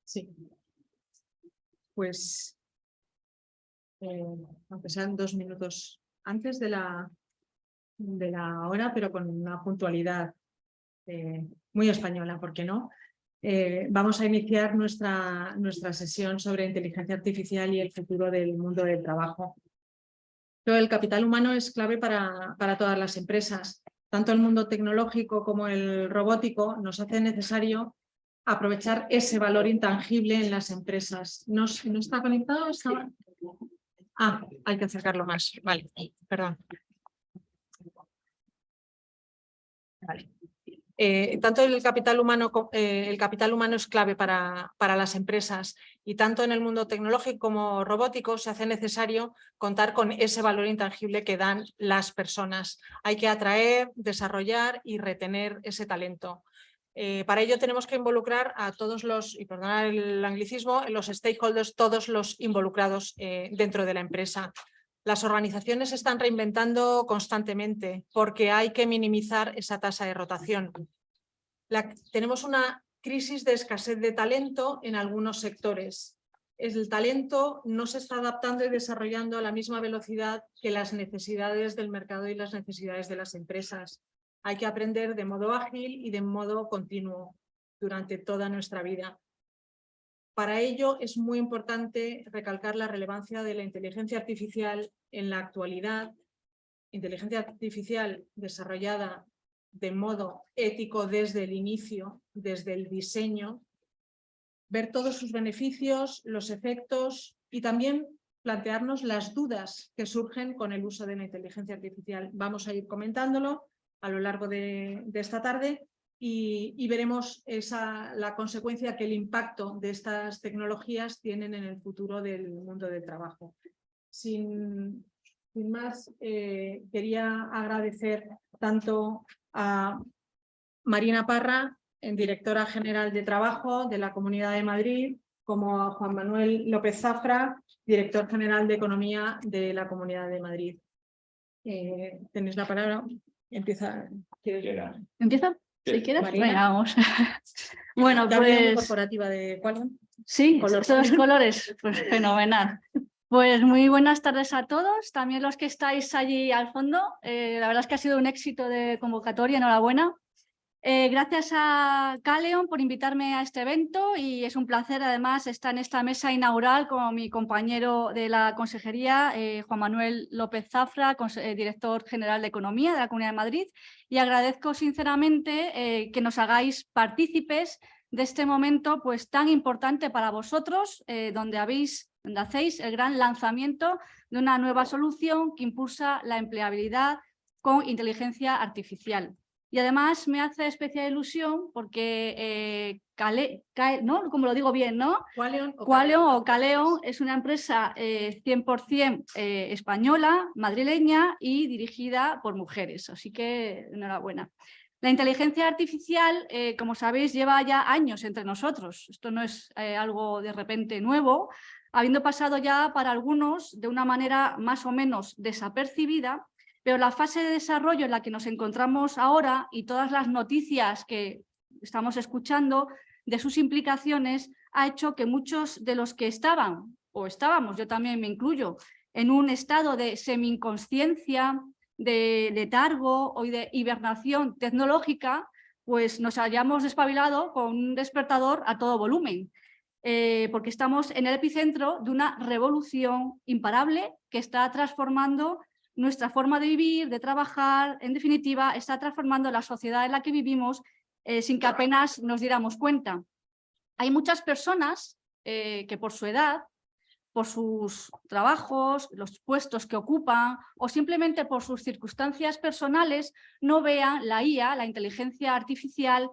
Sí. Pues, aunque sean 2 minutos antes de la hora, pero con una puntualidad muy española, ¿por qué no? Vamos a iniciar nuestra sesión sobre inteligencia artificial y el futuro del mundo del trabajo. Pero el capital humano es clave para todas las empresas. Tanto el mundo tecnológico como el robótico nos hace necesario aprovechar ese valor intangible en las empresas. ¿No está conectado? Ah, hay que acercarlo más. Vale, perdón. Vale. Tanto el capital humano es clave para las empresas, y tanto en el mundo tecnológico como robótico se hace necesario contar con ese valor intangible que dan las personas. Hay que atraer, desarrollar y retener ese talento. Para ello tenemos que involucrar a todos los, y perdonad el anglicismo, los stakeholders, todos los involucrados dentro de la empresa. Las organizaciones se están reinventando constantemente porque hay que minimizar esa tasa de rotación. Tenemos una crisis de escasez de talento en algunos sectores. El talento no se está adaptando y desarrollando a la misma velocidad que las necesidades del mercado y las necesidades de las empresas. Hay que aprender de modo ágil y de modo continuo durante toda nuestra vida. Para ello es muy importante recalcar la relevancia de la inteligencia artificial en la actualidad, inteligencia artificial desarrollada de modo ético desde el inicio, desde el diseño, ver todos sus beneficios, los efectos y también plantearnos las dudas que surgen con el uso de la inteligencia artificial. Vamos a ir comentándolo a lo largo de esta tarde y veremos la consecuencia que el impacto de estas tecnologías tienen en el futuro del mundo del trabajo. Sin más, quería agradecer tanto a Marina Parra, directora general de Trabajo de la Comunidad de Madrid, como a Juan Manuel López Zafra, director general de Economía de la Comunidad de Madrid. Tenéis la palabra. Empieza. ¿Empieza? Si quieres, venga, vamos. Bueno, pues... corporativa de Qualion. Sí, todos colores, pues fenomenal. Pues muy buenas tardes a todos, también los que estáis allí al fondo. La verdad es que ha sido un éxito de convocatoria, enhorabuena. Gracias a Caleon por invitarme a este evento, y es un placer además estar en esta mesa inaugural con mi compañero de la consejería, Juan Manuel López Zafra, director general de Economía de la Comunidad de Madrid, y agradezco sinceramente que nos hagáis partícipes de este momento pues tan importante para vosotros, donde hacéis el gran lanzamiento de una nueva solución que impulsa la empleabilidad con inteligencia artificial. Y además me hace especial ilusión porque ¿no? Como lo digo bien, ¿no? Qualion o Caleon es una empresa 100% española, madrileña y dirigida por mujeres. Así que enhorabuena. La inteligencia artificial, como sabéis, lleva ya años entre nosotros. Esto no es algo de repente nuevo, habiendo pasado ya para algunos de una manera más o menos desapercibida. Pero la fase de desarrollo en la que nos encontramos ahora y todas las noticias que estamos escuchando de sus implicaciones ha hecho que muchos de los que estábamos, yo también me incluyo, en un estado de semi-inconsciencia, de letargo o de hibernación tecnológica, pues nos hayamos despabilado con un despertador a todo volumen. Porque estamos en el epicentro de una revolución imparable que está transformando nuestra forma de vivir, de trabajar, en definitiva, está transformando la sociedad en la que vivimos sin que apenas nos diéramos cuenta. Hay muchas personas que por su edad, por sus trabajos, los puestos que ocupan o simplemente por sus circunstancias personales no vean la IA, la inteligencia artificial,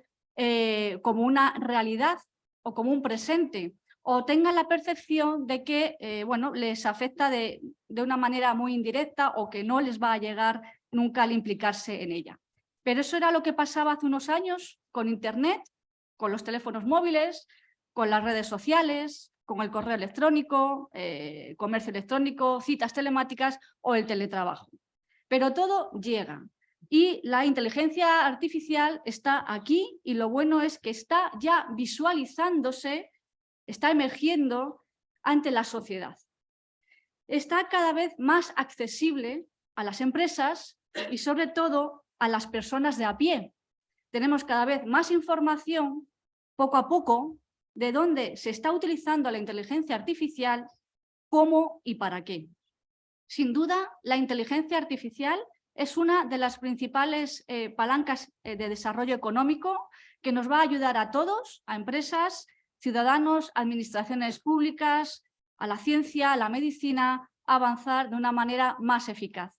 como una realidad o como un presente, o tengan la percepción de que bueno, les afecta de una manera muy indirecta o que no les va a llegar nunca al implicarse en ella. Pero eso era lo que pasaba hace unos años con Internet, con los teléfonos móviles, con las redes sociales, con el correo electrónico, comercio electrónico, citas telemáticas o el teletrabajo. Pero todo llega. Y la inteligencia artificial está aquí, y lo bueno es que está ya visualizándose está emergiendo ante la sociedad. Está cada vez más accesible a las empresas y sobre todo a las personas de a pie. Tenemos cada vez más información, poco a poco, de dónde se está utilizando la inteligencia artificial, cómo y para qué. Sin duda, la inteligencia artificial es una de las principales palancas de desarrollo económico que nos va a ayudar a todos, a empresas, ciudadanos, administraciones públicas, a la ciencia, a la medicina, a avanzar de una manera más eficaz.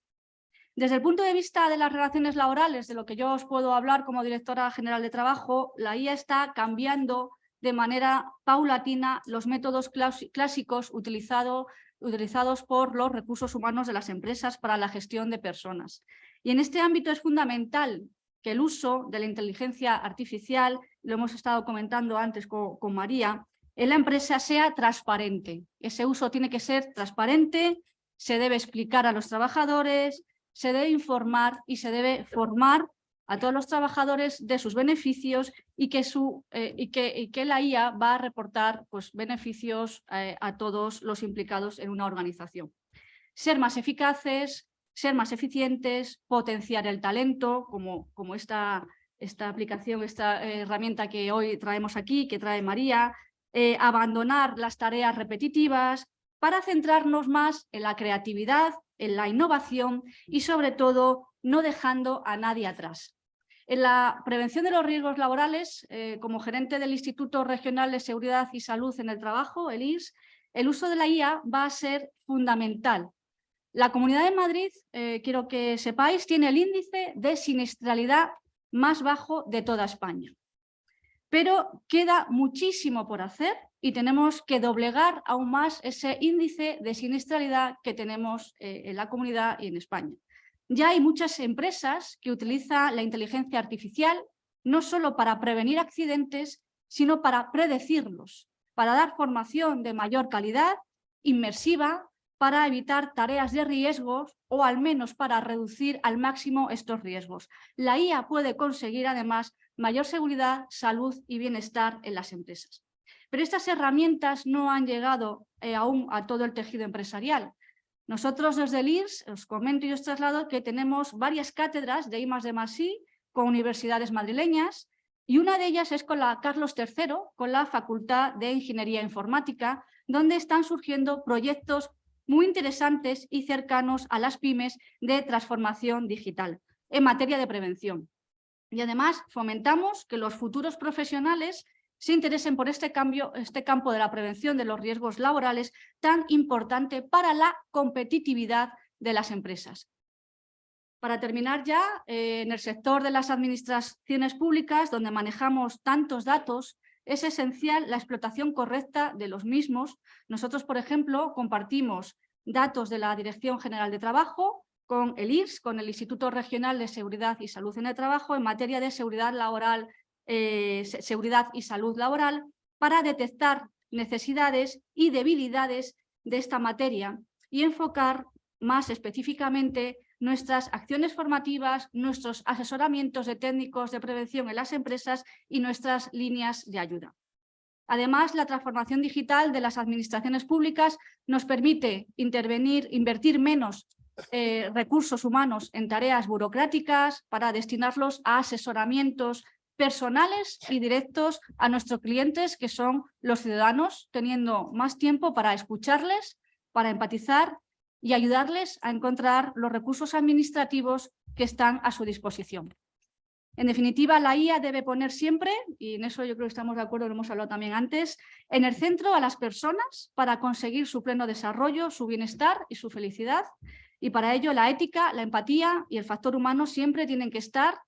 Desde el punto de vista de las relaciones laborales, de lo que yo os puedo hablar como directora general de trabajo, la IA está cambiando de manera paulatina los métodos clásicos utilizados por los recursos humanos de las empresas para la gestión de personas. Y en este ámbito es fundamental que el uso de la inteligencia artificial, lo hemos estado comentando antes con María, en la empresa sea transparente. Ese uso tiene que ser transparente, se debe explicar a los trabajadores, se debe informar y se debe formar a todos los trabajadores de sus beneficios y que la IA va a reportar pues, beneficios a todos los implicados en una organización. Ser más eficaces, ser más eficientes, potenciar el talento, como esta aplicación, esta herramienta que hoy traemos aquí, que trae María, abandonar las tareas repetitivas para centrarnos más en la creatividad, en la innovación y sobre todo no dejando a nadie atrás. En la prevención de los riesgos laborales, como gerente del Instituto Regional de Seguridad y Salud en el Trabajo, el IRS, el uso de la IA va a ser fundamental. La Comunidad de Madrid, quiero que sepáis, tiene el índice de siniestralidad más bajo de toda España. Pero queda muchísimo por hacer y tenemos que doblegar aún más ese índice de siniestralidad que tenemos en la comunidad y en España. Ya hay muchas empresas que utilizan la inteligencia artificial no solo para prevenir accidentes, sino para predecirlos, para dar formación de mayor calidad, inmersiva, para evitar tareas de riesgos o al menos para reducir al máximo estos riesgos. La IA puede conseguir además mayor seguridad, salud y bienestar en las empresas. Pero estas herramientas no han llegado aún a todo el tejido empresarial. Nosotros desde el IRS os comento y os traslado que tenemos varias cátedras de I+D+I con universidades madrileñas y una de ellas es con la Carlos III, con la Facultad de Ingeniería Informática, donde están surgiendo proyectos muy interesantes y cercanos a las pymes de transformación digital en materia de prevención. Y además fomentamos que los futuros profesionales se interesen por este campo de la prevención de los riesgos laborales tan importante para la competitividad de las empresas. Para terminar ya, en el sector de las administraciones públicas, donde manejamos tantos datos, es esencial la explotación correcta de los mismos. Nosotros, por ejemplo, compartimos datos de la Dirección General de Trabajo con el IRS, con el Instituto Regional de Seguridad y Salud en el Trabajo, en materia de seguridad laboral, seguridad y salud laboral, para detectar necesidades y debilidades de esta materia y enfocar más específicamente nuestras acciones formativas, nuestros asesoramientos de técnicos de prevención en las empresas y nuestras líneas de ayuda. Además, la transformación digital de las administraciones públicas nos permite invertir menos recursos humanos en tareas burocráticas para destinarlos a asesoramientos personales y directos a nuestros clientes, que son los ciudadanos, teniendo más tiempo para escucharles, para empatizar y ayudarles a encontrar los recursos administrativos que están a su disposición. En definitiva, la IA debe poner siempre, y en eso yo creo que estamos de acuerdo, lo hemos hablado también antes, en el centro a las personas para conseguir su pleno desarrollo, su bienestar y su felicidad. Y para ello la ética, la empatía y el factor humano siempre tienen que estar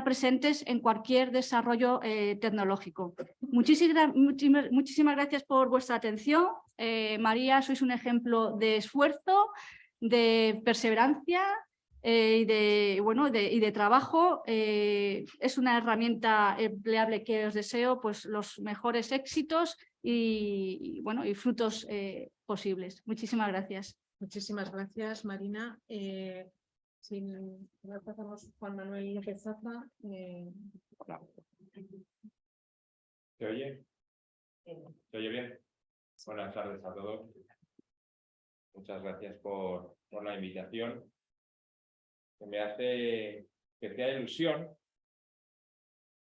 presentes en cualquier desarrollo tecnológico. Muchísimas gracias por vuestra atención. María, sois un ejemplo de esfuerzo, de perseverancia y de trabajo. Es una herramienta empleable que os deseo pues, los mejores éxitos y frutos posibles. Muchísimas gracias. Muchísimas gracias, Marina. Ahora pasamos Juan Manuel López Zaza. ¿Se oye? ¿Se oye bien? Buenas tardes a todos. Muchas gracias por la invitación. Me hace especial ilusión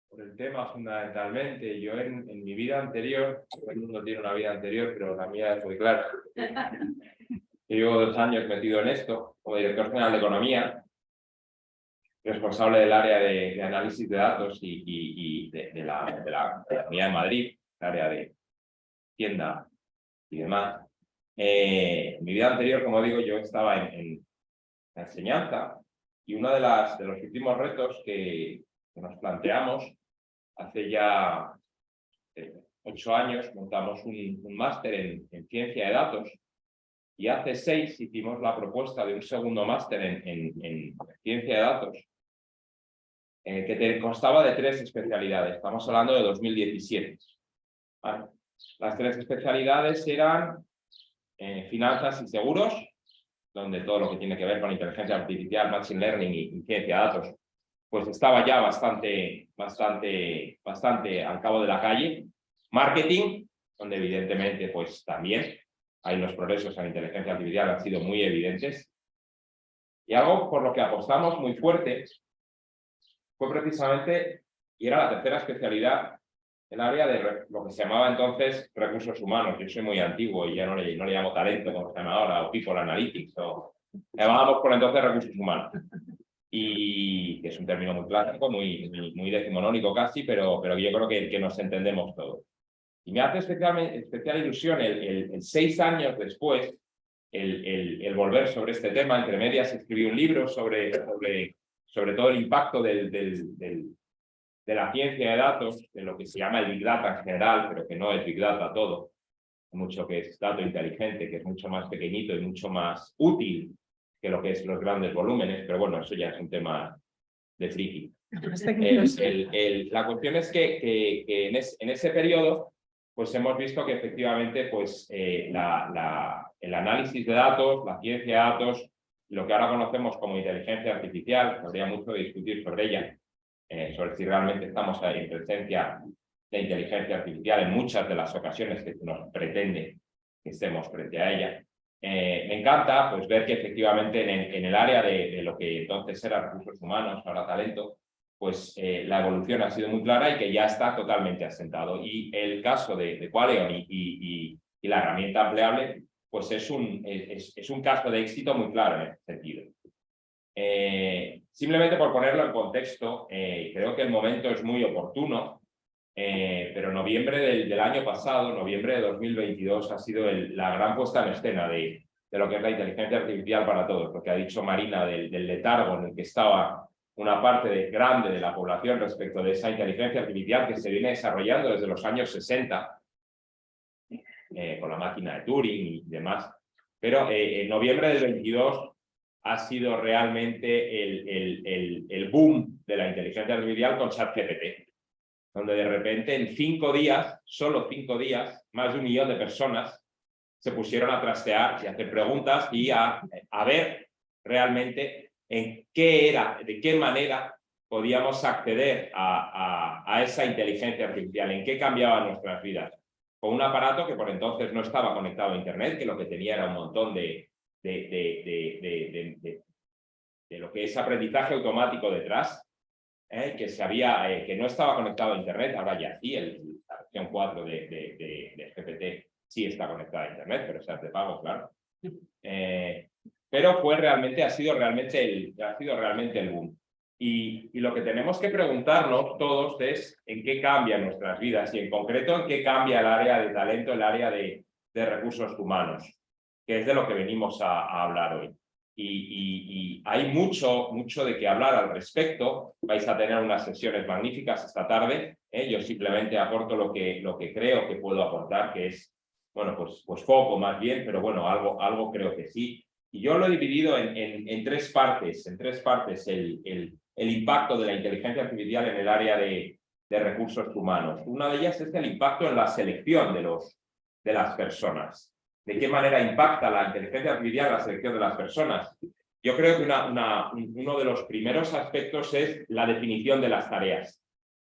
por el tema fundamentalmente. Yo en mi vida anterior, todo el mundo tiene una vida anterior, pero la mía es muy clara. Yo llevo 2 años metido en esto, como director general de Economía, responsable del área de análisis de datos y de la Economía de Madrid, el área de tienda y demás. En mi vida anterior, como digo, yo estaba en la enseñanza y uno de los últimos retos que nos planteamos hace ya 8 años, montamos un máster en ciencia de datos y hace 6 hicimos la propuesta de un segundo máster en ciencia de datos que constaba de 3 especialidades. Estamos hablando de 2017. ¿Vale? Las 3 especialidades eran finanzas y seguros, donde todo lo que tiene que ver con inteligencia artificial, machine learning y ciencia de datos, pues estaba ya bastante al cabo de la calle. Marketing, donde evidentemente pues también hay los progresos en la inteligencia artificial han sido muy evidentes. Y algo por lo que apostamos muy fuerte fue precisamente, y era la 3ª especialidad, el área de lo que se llamaba entonces recursos humanos. Yo soy muy antiguo y ya no le llamo talento como se llama ahora, o people analytics, o llamábamos por entonces recursos humanos. Y que es un término muy clásico, muy decimonónico casi, pero yo creo que nos entendemos todos. Y me hace especial ilusión el 6 años después el volver sobre este tema. Entre medias escribí un libro sobre todo el impacto de la ciencia de datos, de lo que se llama el Big Data en general, pero que no es Big Data todo. Hay mucho que es dato inteligente, que es mucho más pequeñito y mucho más útil que lo que es los grandes volúmenes, pero bueno, eso ya es un tema de friki. La cuestión es que en ese periodo pues hemos visto que efectivamente pues, el análisis de datos, la ciencia de datos, lo que ahora conocemos como inteligencia artificial, habría mucho de discutir sobre ella, sobre si realmente estamos en presencia de inteligencia artificial en muchas de las ocasiones que nos pretende que estemos frente a ella. Me encanta pues, ver que efectivamente en el área de lo que entonces era recursos humanos, ahora talento, pues la evolución ha sido muy clara y que ya está totalmente asentado. Y el caso de Qualeon y la herramienta ampliable, pues es un caso de éxito muy claro en ese sentido. Simplemente por ponerlo en contexto, creo que el momento es muy oportuno, pero noviembre del año pasado, noviembre de 2022, ha sido la gran puesta en escena de lo que es la inteligencia artificial para todos, lo que ha dicho Marina del letargo en el que estaba una parte grande de la población respecto de esa inteligencia artificial que se viene desarrollando desde los años 60, con la máquina de Turing y demás. Pero en noviembre del 22 ha sido realmente el boom de la inteligencia artificial con ChatGPT, donde de repente en 5 días, solo 5 días, más de 1 millón de personas se pusieron a trastear y a hacer preguntas y a ver realmente de qué manera podíamos acceder a esa inteligencia artificial, en qué cambiaba nuestras vidas. Con un aparato que por entonces no estaba conectado a Internet, que lo que tenía era un montón de lo que es aprendizaje automático detrás, que no estaba conectado a Internet. Ahora ya sí, la versión 4 de GPT sí está conectada a Internet, pero esa es de pago, claro. Pero ha sido realmente el boom. Y lo que tenemos que preguntarnos todos es en qué cambian nuestras vidas y en concreto en qué cambia el área de talento, el área de recursos humanos, que es de lo que venimos a hablar hoy. Y hay mucho de qué hablar al respecto. Vais a tener unas sesiones magníficas esta tarde. Yo simplemente aporto lo que creo que puedo aportar, que es, bueno, pues poco más bien, pero bueno, algo creo que sí. Y yo lo he dividido en 3 partes. En 3 partes el impacto de la inteligencia artificial en el área de recursos humanos. Una de ellas es el impacto en la selección de las personas. ¿De qué manera impacta la inteligencia artificial en la selección de las personas? Yo creo que uno de los primeros aspectos es la definición de las tareas.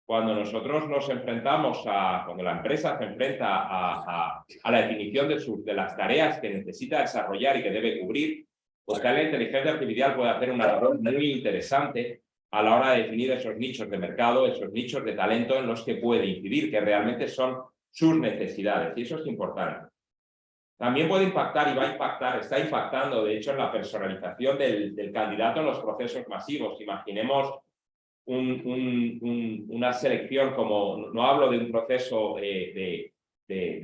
cuando nosotros nos enfrentamos cuando la empresa se enfrenta a la definición de las tareas que necesita desarrollar y que debe cubrir, pues la inteligencia artificial puede hacer una labor muy interesante a la hora de definir esos nichos de mercado, esos nichos de talento en los que puede incidir, que realmente son sus necesidades, y eso es importante. También puede impactar y va a impactar, está impactando, de hecho, en la personalización del candidato en los procesos masivos. Imaginemos una selección como, no hablo de un proceso de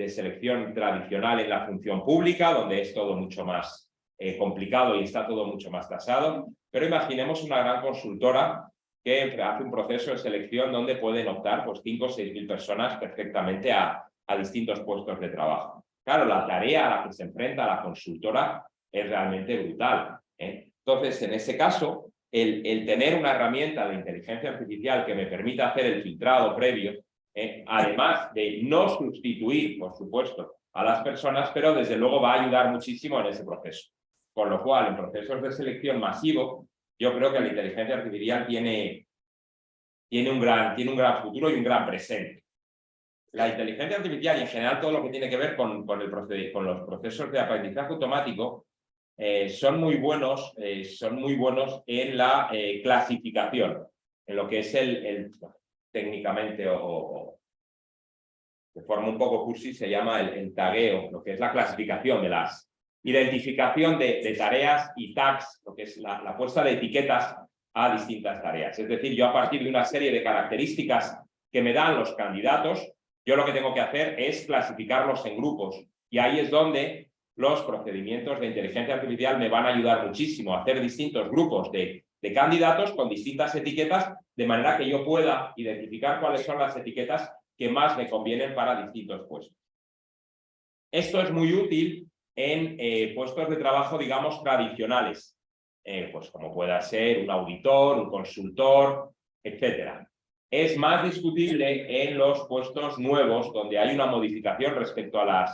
selección tradicional en la función pública, donde es todo mucho más complicado y está todo mucho más tasado, pero imaginemos una gran consultora que hace un proceso de selección donde pueden optar pues 5 o 6 mil personas perfectamente a distintos puestos de trabajo. Claro, la tarea a la que se enfrenta la consultora es realmente brutal, ¿eh? Entonces, en ese caso, el tener una herramienta de inteligencia artificial que me permita hacer el filtrado previo, además de no sustituir, por supuesto, a las personas, pero desde luego va a ayudar muchísimo en ese proceso. Con lo cual, en procesos de selección masivo, yo creo que la inteligencia artificial tiene un gran futuro y un gran presente. La inteligencia artificial y en general todo lo que tiene que ver con los procesos de aprendizaje automático son muy buenos en la clasificación, en lo que es técnicamente o de forma un poco cursi se llama el tagueo, lo que es la clasificación de las identificación de tareas y tags, lo que es la puesta de etiquetas a distintas tareas. Es decir, yo a partir de una serie de características que me dan los candidatos, yo lo que tengo que hacer es clasificarlos en grupos. Y ahí es donde los procedimientos de inteligencia artificial me van a ayudar muchísimo a hacer distintos grupos de candidatos con distintas etiquetas, de manera que yo pueda identificar cuáles son las etiquetas que más me convienen para distintos puestos. Esto es muy útil en puestos de trabajo, digamos, tradicionales, pues como pueda ser un auditor, un consultor, etc. Es más discutible en los puestos nuevos, donde hay una modificación respecto a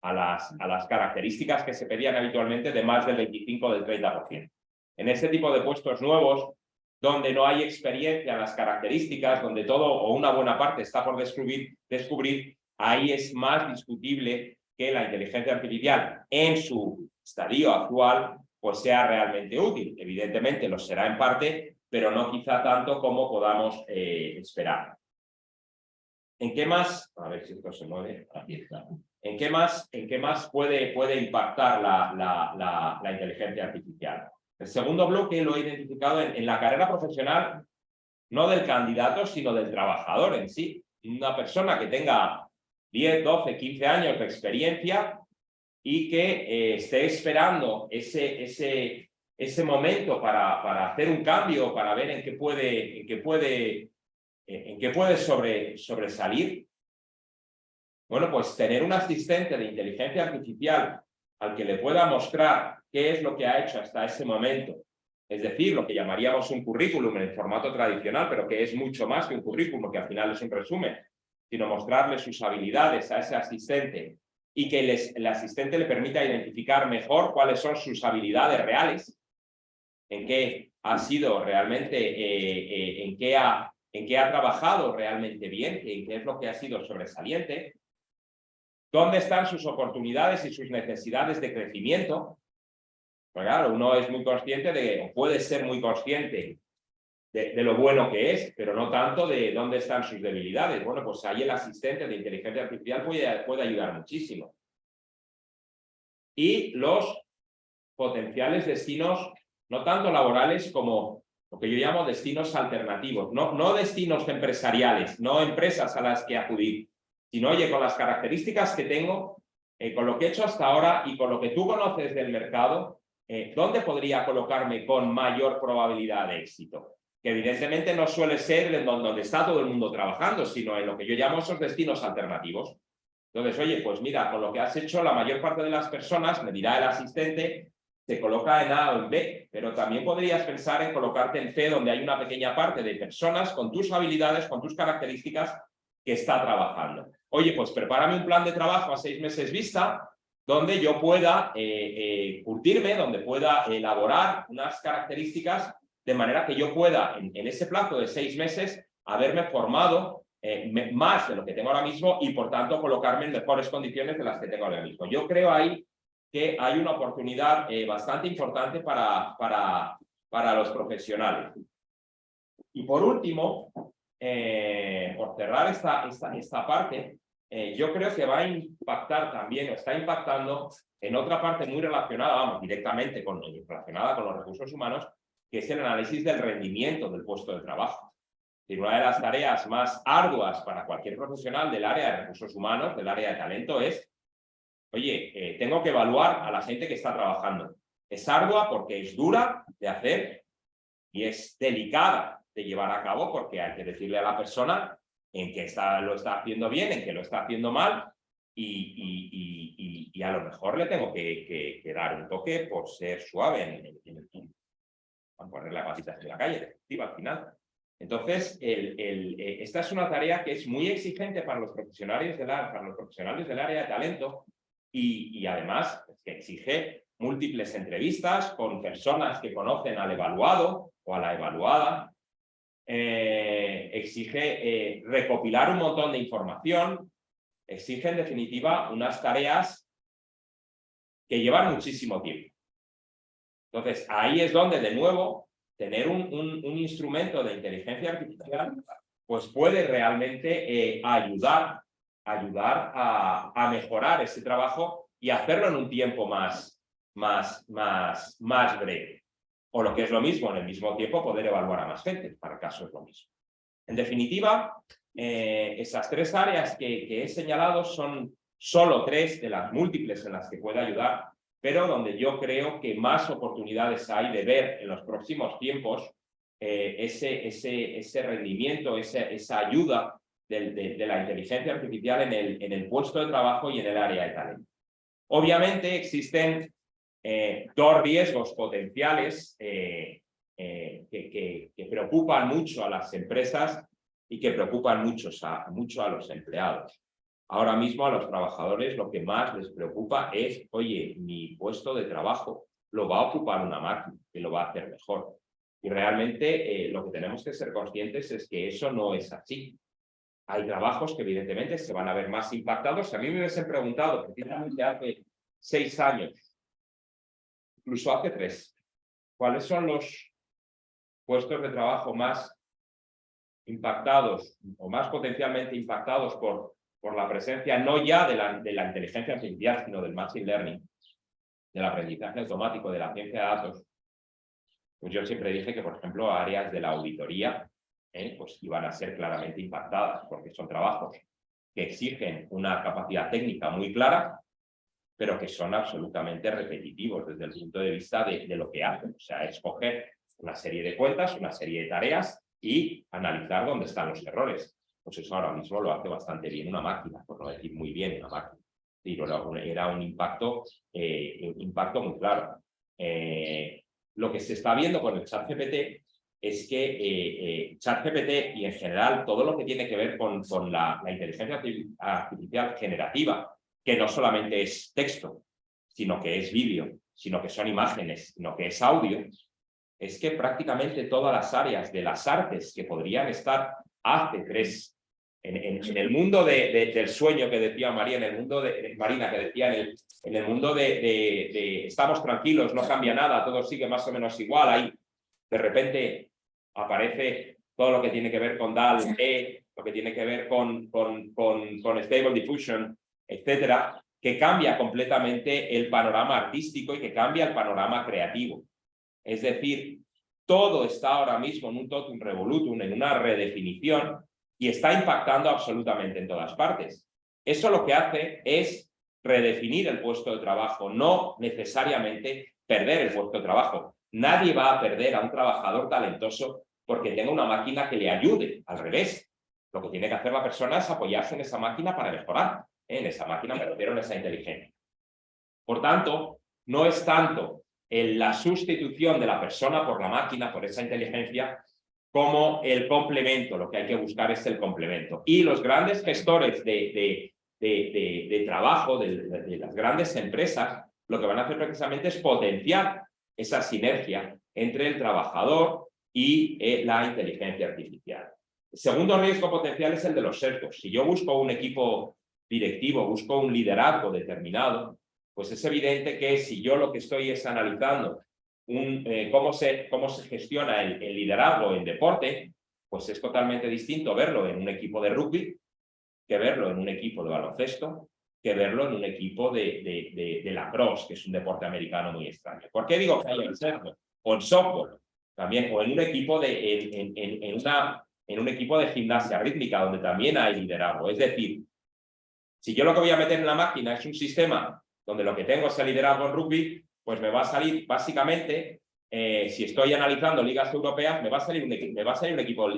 las características que se pedían habitualmente de más del 25 o del 30%. En este tipo de puestos nuevos, donde no hay experiencia en las características, donde todo o una buena parte está por descubrir, ahí es más discutible que la inteligencia artificial en su estadio actual pues sea realmente útil. Evidentemente lo será en parte, pero no quizá tanto como podamos esperar. ¿En qué más? A ver si esto se mueve. Aquí está. ¿En qué más puede impactar la inteligencia artificial? El segundo bloque lo he identificado en la carrera profesional, no del candidato, sino del trabajador en sí. Una persona que tenga 10, 12, 15 años de experiencia y que esté esperando ese momento para hacer un cambio, para ver en qué puede sobresalir. Bueno, pues tener un asistente de inteligencia artificial al que le pueda mostrar qué es lo que ha hecho hasta ese momento, es decir, lo que llamaríamos un currículum en el formato tradicional, pero que es mucho más que un currículum, que al final es un resumen, sino mostrarle sus habilidades a ese asistente y que el asistente le permita identificar mejor cuáles son sus habilidades reales, en qué ha sido realmente, en qué ha trabajado realmente bien, en qué es lo que ha sido sobresaliente, dónde están sus oportunidades y sus necesidades de crecimiento. Pues claro, uno es muy consciente o puede ser muy consciente de lo bueno que es, pero no tanto de dónde están sus debilidades. Bueno, pues ahí el asistente de inteligencia artificial puede ayudar muchísimo. Y los potenciales destinos, no tanto laborales como lo que yo llamo destinos alternativos, no destinos empresariales, no empresas a las que acudir, sino, oye, con las características que tengo, con lo que he hecho hasta ahora y con lo que tú conoces del mercado, ¿dónde podría colocarme con mayor probabilidad de éxito? Que evidentemente no suele ser en donde está todo el mundo trabajando, sino en lo que yo llamo esos destinos alternativos. Entonces, oye, pues mira, con lo que has hecho, la mayor parte de las personas, me dirá el asistente, se coloca en A o en B, pero también podrías pensar en colocarte en C, donde hay una pequeña parte de personas con tus habilidades, con tus características, que está trabajando. Oye, pues prepárame un plan de trabajo a 6 meses vista, donde yo pueda curtirme, donde pueda elaborar unas características de manera que yo pueda, en ese plazo de 6 meses, haberme formado más de lo que tengo ahora mismo y, por tanto, colocarme en mejores condiciones de las que tengo ahora mismo. Yo creo ahí que hay una oportunidad bastante importante para los profesionales. Y por último, por cerrar esta parte, yo creo que va a impactar también, o está impactando en otra parte muy relacionada, vamos, directamente relacionada con los recursos humanos, que es el análisis del rendimiento del puesto de trabajo. Y una de las tareas más arduas para cualquier profesional del área de recursos humanos, del área de talento, es, oye, tengo que evaluar a la gente que está trabajando. Es ardua porque es dura de hacer y es delicada de llevar a cabo, porque hay que decirle a la persona en que lo está haciendo bien, en que lo está haciendo mal, y a lo mejor le tengo que dar un toque por ser suave a poner la patita en la calle, efectiva al final. Entonces, esta es una tarea que es muy exigente para los profesionales del área de talento, y además que exige múltiples entrevistas con personas que conocen al evaluado o a la evaluada. Exige recopilar un montón de información, exige en definitiva unas tareas que llevan muchísimo tiempo. Entonces, ahí es donde, de nuevo, tener un instrumento de inteligencia artificial pues puede realmente ayudar a mejorar ese trabajo y hacerlo en un tiempo más breve. O lo que es lo mismo, en el mismo tiempo poder evaluar a más gente, para el caso es lo mismo. En definitiva, esas tres áreas que he señalado son solo tres de las múltiples en las que puede ayudar, pero donde yo creo que más oportunidades hay de ver en los próximos tiempos ese rendimiento, esa ayuda de la inteligencia artificial en el puesto de trabajo y en el área de talento. Obviamente existen dos riesgos potenciales que preocupan mucho a las empresas y que preocupan mucho a los empleados. Ahora mismo a los trabajadores lo que más les preocupa es, oye, mi puesto de trabajo lo va a ocupar una máquina que lo va a hacer mejor. Y realmente lo que tenemos que ser conscientes es que eso no es así. Hay trabajos que evidentemente se van a ver más impactados. Si a mí me hubiesen preguntado precisamente hace 6 años, incluso hace 3, ¿cuáles son los puestos de trabajo más impactados o más potencialmente impactados por la presencia no ya de la inteligencia artificial, sino del machine learning, del aprendizaje automático, de la ciencia de datos? Pues yo siempre dije que, por ejemplo, áreas de la auditoría pues iban a ser claramente impactadas, porque son trabajos que exigen una capacidad técnica muy clara, pero que son absolutamente repetitivos desde el punto de vista de lo que hacen. O sea, escoger una serie de cuentas, una serie de tareas y analizar dónde están los errores. Pues eso ahora mismo lo hace bastante bien una máquina, por no decir muy bien una máquina. Y era un impacto muy claro. Lo que se está viendo con el ChatGPT es que ChatGPT y en general todo lo que tiene que ver con la inteligencia artificial generativa, que no solamente es texto, sino que es vídeo, sino que son imágenes, sino que es audio, es que prácticamente todas las áreas de las artes que podrían estar hace 3, en el mundo del sueño que decía María, Marina, que decía en el mundo de estamos tranquilos, no cambia nada, todo sigue más o menos igual, ahí de repente aparece todo lo que tiene que ver con DALL-E, lo que tiene que ver con Stable Diffusion, etcétera, que cambia completamente el panorama artístico y que cambia el panorama creativo. Es decir, todo está ahora mismo en un totum revolutum, en una redefinición, y está impactando absolutamente en todas partes. Eso lo que hace es redefinir el puesto de trabajo, no necesariamente perder el puesto de trabajo. Nadie va a perder a un trabajador talentoso porque tenga una máquina que le ayude, al revés. Lo que tiene que hacer la persona es apoyarse en esa máquina para mejorar. En esa máquina me refiero a esa inteligencia. Por tanto, no es tanto la sustitución de la persona por la máquina, por esa inteligencia, como el complemento. Lo que hay que buscar es el complemento. Y los grandes gestores de trabajo, de las grandes empresas, lo que van a hacer precisamente es potenciar esa sinergia entre el trabajador y la inteligencia artificial. Segundo riesgo potencial es el de los sesgos. Si yo busco un equipo directivo, busco un liderazgo determinado, pues es evidente que si yo lo que estoy es analizando cómo se gestiona el liderazgo en deporte, pues es totalmente distinto verlo en un equipo de rugby que verlo en un equipo de baloncesto, que verlo en un equipo de lacrosse, que es un deporte americano muy extraño. ¿Por qué digo que hay en sesgo? O en softball, también, o en un equipo en un equipo de gimnasia rítmica, donde también hay liderazgo. Es decir, si yo lo que voy a meter en la máquina es un sistema donde lo que tengo es el liderazgo en rugby, pues me va a salir básicamente, si estoy analizando ligas europeas, me va a salir un equipo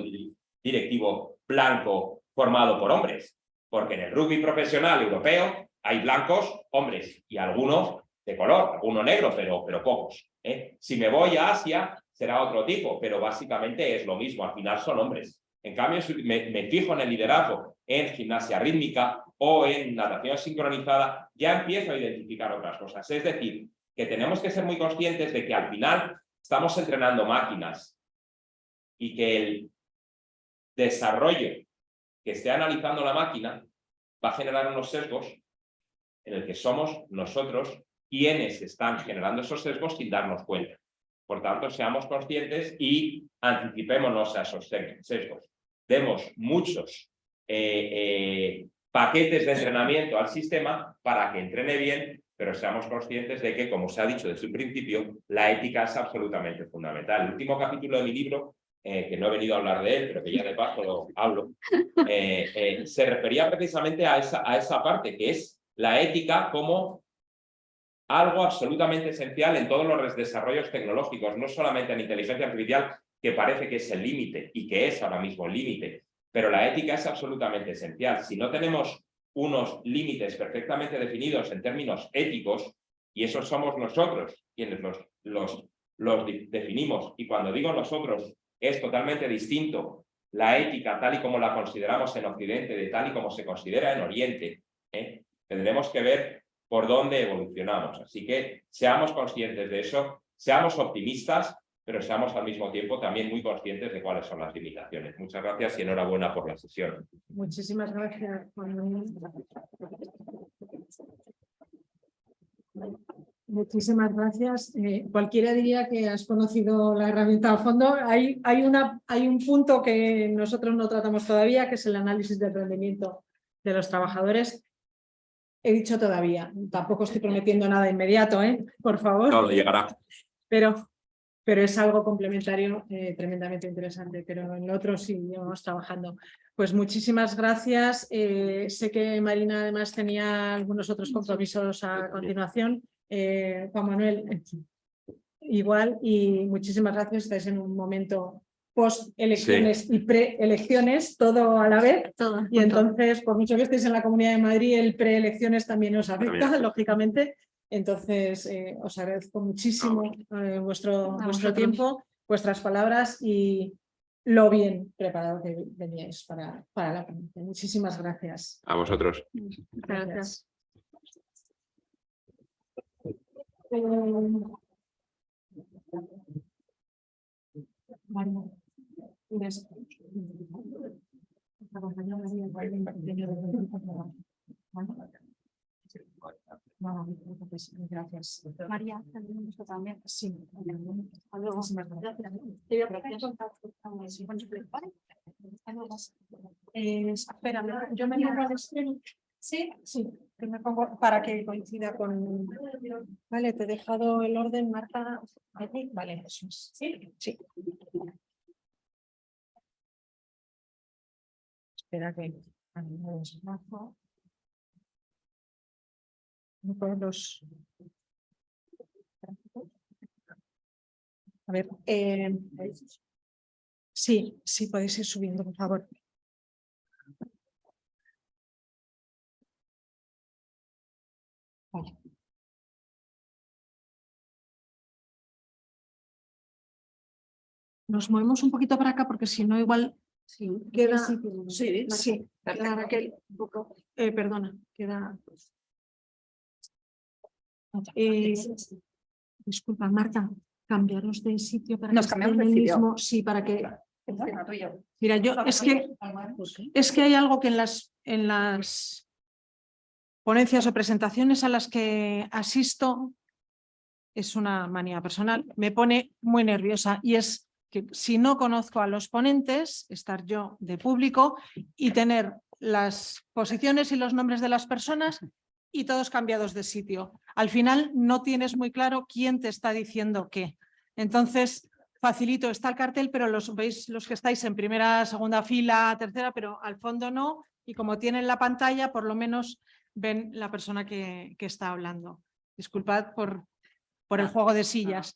directivo blanco formado por hombres, porque en el rugby profesional europeo hay blancos, hombres, y algunos de color, alguno negro, pero pocos. Si me voy a Asia, será otro tipo, pero básicamente es lo mismo, al final son hombres. En cambio, si me fijo en el liderazgo en gimnasia rítmica o en natación sincronizada, ya empiezo a identificar otras cosas. Es decir, que tenemos que ser muy conscientes de que al final estamos entrenando máquinas y que el desarrollo que esté analizando la máquina va a generar unos sesgos en el que somos nosotros quienes están generando esos sesgos sin darnos cuenta. Por tanto, seamos conscientes y anticipémonos a esos sesgos. Demos muchos paquetes de entrenamiento al sistema para que entrene bien, pero seamos conscientes de que, como se ha dicho desde un principio, la ética es absolutamente fundamental. El último capítulo de mi libro, que no he venido a hablar de él, pero que ya de paso lo hablo, se refería precisamente a esa parte, que es la ética como algo absolutamente esencial en todos los desarrollos tecnológicos, no solamente en inteligencia artificial, que parece que es el límite y que es ahora mismo el límite, pero la ética es absolutamente esencial. Si no tenemos unos límites perfectamente definidos en términos éticos, y esos somos nosotros quienes los definimos, y cuando digo nosotros es totalmente distinto la ética tal y como la consideramos en Occidente de tal y como se considera en Oriente, tendremos que ver por dónde evolucionamos. Así que seamos conscientes de eso, seamos optimistas, pero seamos al mismo tiempo también muy conscientes de cuáles son las limitaciones. Muchas gracias y enhorabuena por la sesión. Muchísimas gracias, Juan. Muchísimas gracias. Cualquiera diría que has conocido la herramienta a fondo. Hay un punto que nosotros no tratamos todavía, que es el análisis del rendimiento de los trabajadores. He dicho todavía, tampoco estoy prometiendo nada inmediato, por favor. No, llegará. Pero es algo complementario tremendamente interesante, pero en lo otro sí llevamos trabajando. Pues muchísimas gracias. Sé que Marina además tenía algunos otros compromisos a continuación. Juan Manuel, igual, y muchísimas gracias. Estáis en un momento post-elecciones y pre-elecciones, todo a la vez. Todo. Y entonces, por mucho que estéis en la Comunidad de Madrid, el pre-elecciones también os afecta, lógicamente. Entonces, os agradezco muchísimo vuestro tiempo, vuestras palabras y lo bien preparado que veníais para la ponencia. Muchísimas gracias. A vosotros. Gracias. Gracias. María, también. Sí. Hasta luego. Te voy a poner en contacto con el Espera, yo me pongo al estreno. Sí, sí, que me pongo para que coincida con. Vale, te he dejado el orden, Marta. Aquí, vale, eso es. Sí, sí. Espera que. Los. A ver, sí, sí, podéis ir subiendo, por favor. Vale. Nos movemos un poquito para acá porque si no igual queda. Sí, queda Raquel un poco. Perdona, queda. Disculpa, Marta, cambiaros de sitio para Nos que cambiamos esté en de el sitio. mismo. Sí, para que Mira, es que hay algo que en las ponencias o presentaciones a las que asisto, es una manía personal, me pone muy nerviosa, y es que si no conozco a los ponentes, estar yo de público y tener las posiciones y los nombres de las personas y todos cambiados de sitio. Al final no tienes muy claro quién te está diciendo qué. Entonces, facilito, está el cartel, pero veis los que estáis en primera, segunda fila, tercera, pero al fondo no, y como tienen la pantalla, por lo menos ven la persona que está hablando. Disculpad por el juego de sillas.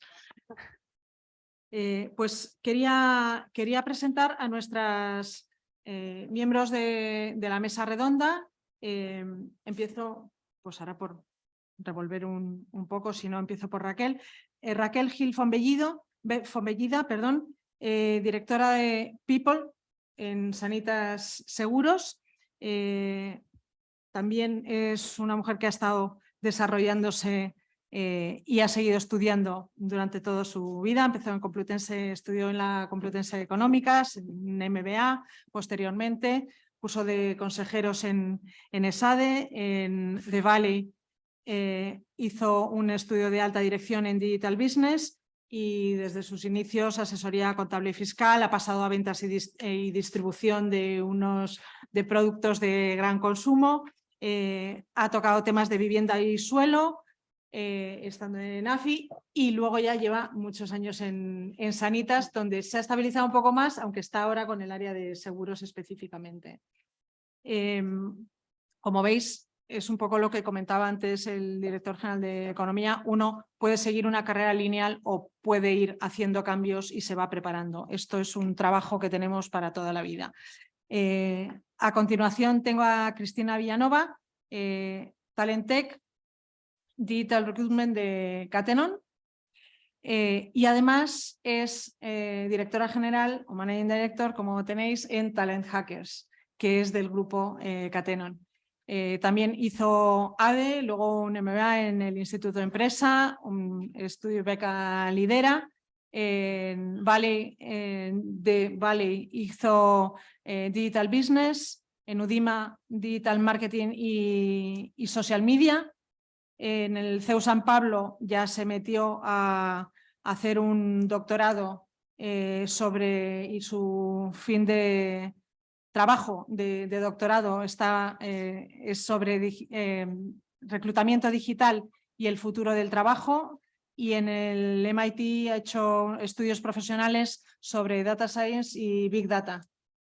Pues quería presentar a nuestras miembros de la mesa redonda. Empiezo, pues ahora por revolver un poco, si no empiezo por Raquel. Raquel Gil Fonbellida, directora de People en Sanitas Seguros. También es una mujer que ha estado desarrollándose y ha seguido estudiando durante toda su vida. Empezó en Complutense, estudió en la Complutense Económicas, en MBA, posteriormente curso de consejeros en ESADE, en The Valley. Hizo un estudio de alta dirección en Digital Business y desde sus inicios asesoría contable y fiscal, ha pasado a ventas y distribución de productos de gran consumo. Ha tocado temas de vivienda y suelo, estando en AFI, y luego ya lleva muchos años en Sanitas, donde se ha estabilizado un poco más, aunque está ahora con el área de seguros específicamente. Como veis, es un poco lo que comentaba antes el director general de Economía. Uno puede seguir una carrera lineal o puede ir haciendo cambios y se va preparando. Esto es un trabajo que tenemos para toda la vida. A continuación tengo a Cristina Villanova, Talent Tech, Digital Recruitment de Catenon, y además es directora general o Managing Director, como tenéis, en Talent Hackers, que es del grupo Catenon. También hizo ADE, luego un MBA en el Instituto de Empresa, un estudio beca Lidera. En Valley hizo Digital Business, en Udima Digital Marketing y Social Media. En el CEU San Pablo ya se metió a hacer un doctorado y su fin de trabajo de doctorado es sobre reclutamiento digital y el futuro del trabajo, y en el MIT ha hecho estudios profesionales sobre Data Science y Big Data.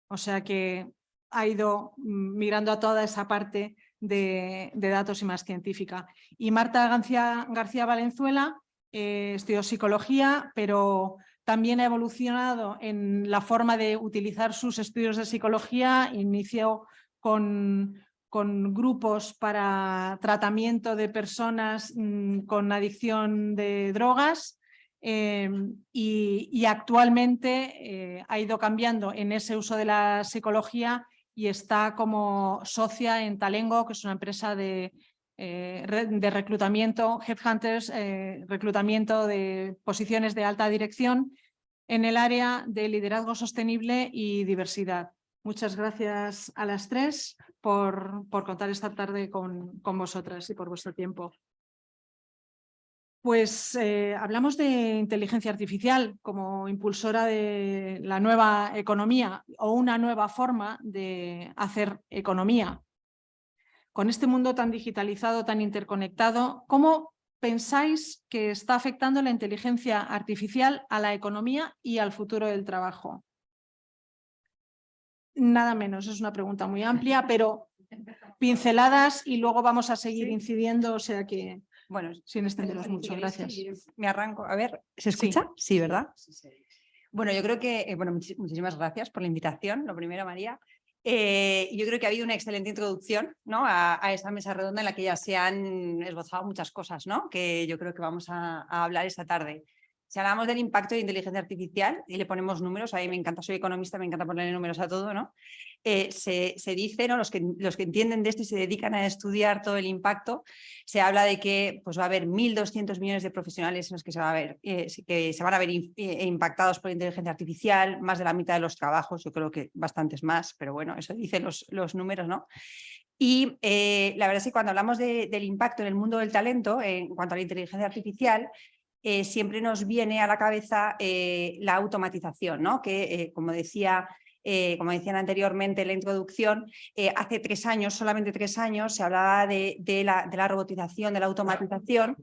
O sea que ha ido migrando a toda esa parte de datos y más científica. Y Marta García Valenzuela estudió psicología, pero también ha evolucionado en la forma de utilizar sus estudios de psicología. Inició con grupos para tratamiento de personas con adicción de drogas, y actualmente ha ido cambiando en ese uso de la psicología y está como socia en Talengo, que es una empresa de reclutamiento, headhunters, reclutamiento de posiciones de alta dirección en el área de liderazgo sostenible y diversidad. Muchas gracias a las tres por contar esta tarde con vosotras y por vuestro tiempo. Pues hablamos de inteligencia artificial como impulsora de la nueva economía o una nueva forma de hacer economía. Con este mundo tan digitalizado, tan interconectado, ¿cómo pensáis que está afectando la inteligencia artificial a la economía y al futuro del trabajo? Nada menos, es una pregunta muy amplia, pero pinceladas y luego vamos a seguir incidiendo, o sea que... Bueno, sin extenderos mucho, gracias. Me arranco. A ver, ¿se escucha? Sí, ¿verdad? Bueno, yo creo que, muchísimas gracias por la invitación, lo primero, María. Yo creo que ha habido una excelente introducción, ¿no?, a esta mesa redonda en la que ya se han esbozado muchas cosas, ¿no?, que yo creo que vamos a hablar esta tarde. Si hablamos del impacto de inteligencia artificial y le ponemos números, a mí me encanta, soy economista, me encanta ponerle números a todo, ¿no? Se dice, ¿no? Los que entienden de esto y se dedican a estudiar todo el impacto, se habla de que pues, va a haber 1.200 millones de profesionales en los que se van a ver impactados por inteligencia artificial, más de la mitad de los trabajos, yo creo que bastantes más, pero bueno, eso dicen los números, ¿no? Y la verdad es que cuando hablamos del impacto en el mundo del talento, en cuanto a la inteligencia artificial, siempre nos viene a la cabeza la automatización, ¿no? Que como decían anteriormente en la introducción, hace 3 años, solamente 3 años, se hablaba de la robotización, de la automatización,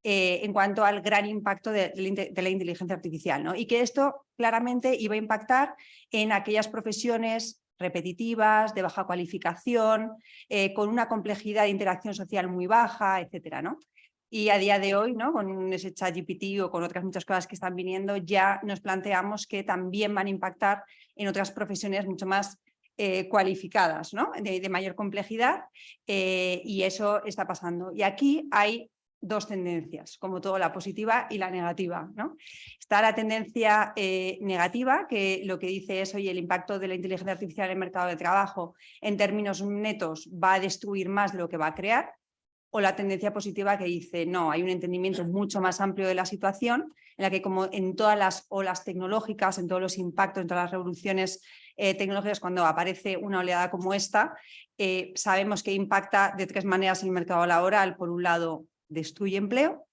en cuanto al gran impacto de la inteligencia artificial, ¿no? Y que esto claramente iba a impactar en aquellas profesiones repetitivas, de baja cualificación, con una complejidad de interacción social muy baja, etcétera, ¿no? Y a día de hoy, ¿no? Con ese ChatGPT o con otras muchas cosas que están viniendo, ya nos planteamos que también van a impactar en otras profesiones mucho más cualificadas, ¿no? De mayor complejidad, y eso está pasando. Y aquí hay 2 tendencias, como todo, la positiva y la negativa, ¿no? Está la tendencia negativa, que lo que dice es, oye, el impacto de la inteligencia artificial en el mercado de trabajo en términos netos va a destruir más de lo que va a crear. O la tendencia positiva que dice, no, hay un entendimiento mucho más amplio de la situación, en la que como en todas las olas tecnológicas, en todos los impactos, en todas las revoluciones tecnológicas, cuando aparece una oleada como esta, sabemos que impacta de 3 maneras en el mercado laboral. Por un lado, destruye empleo,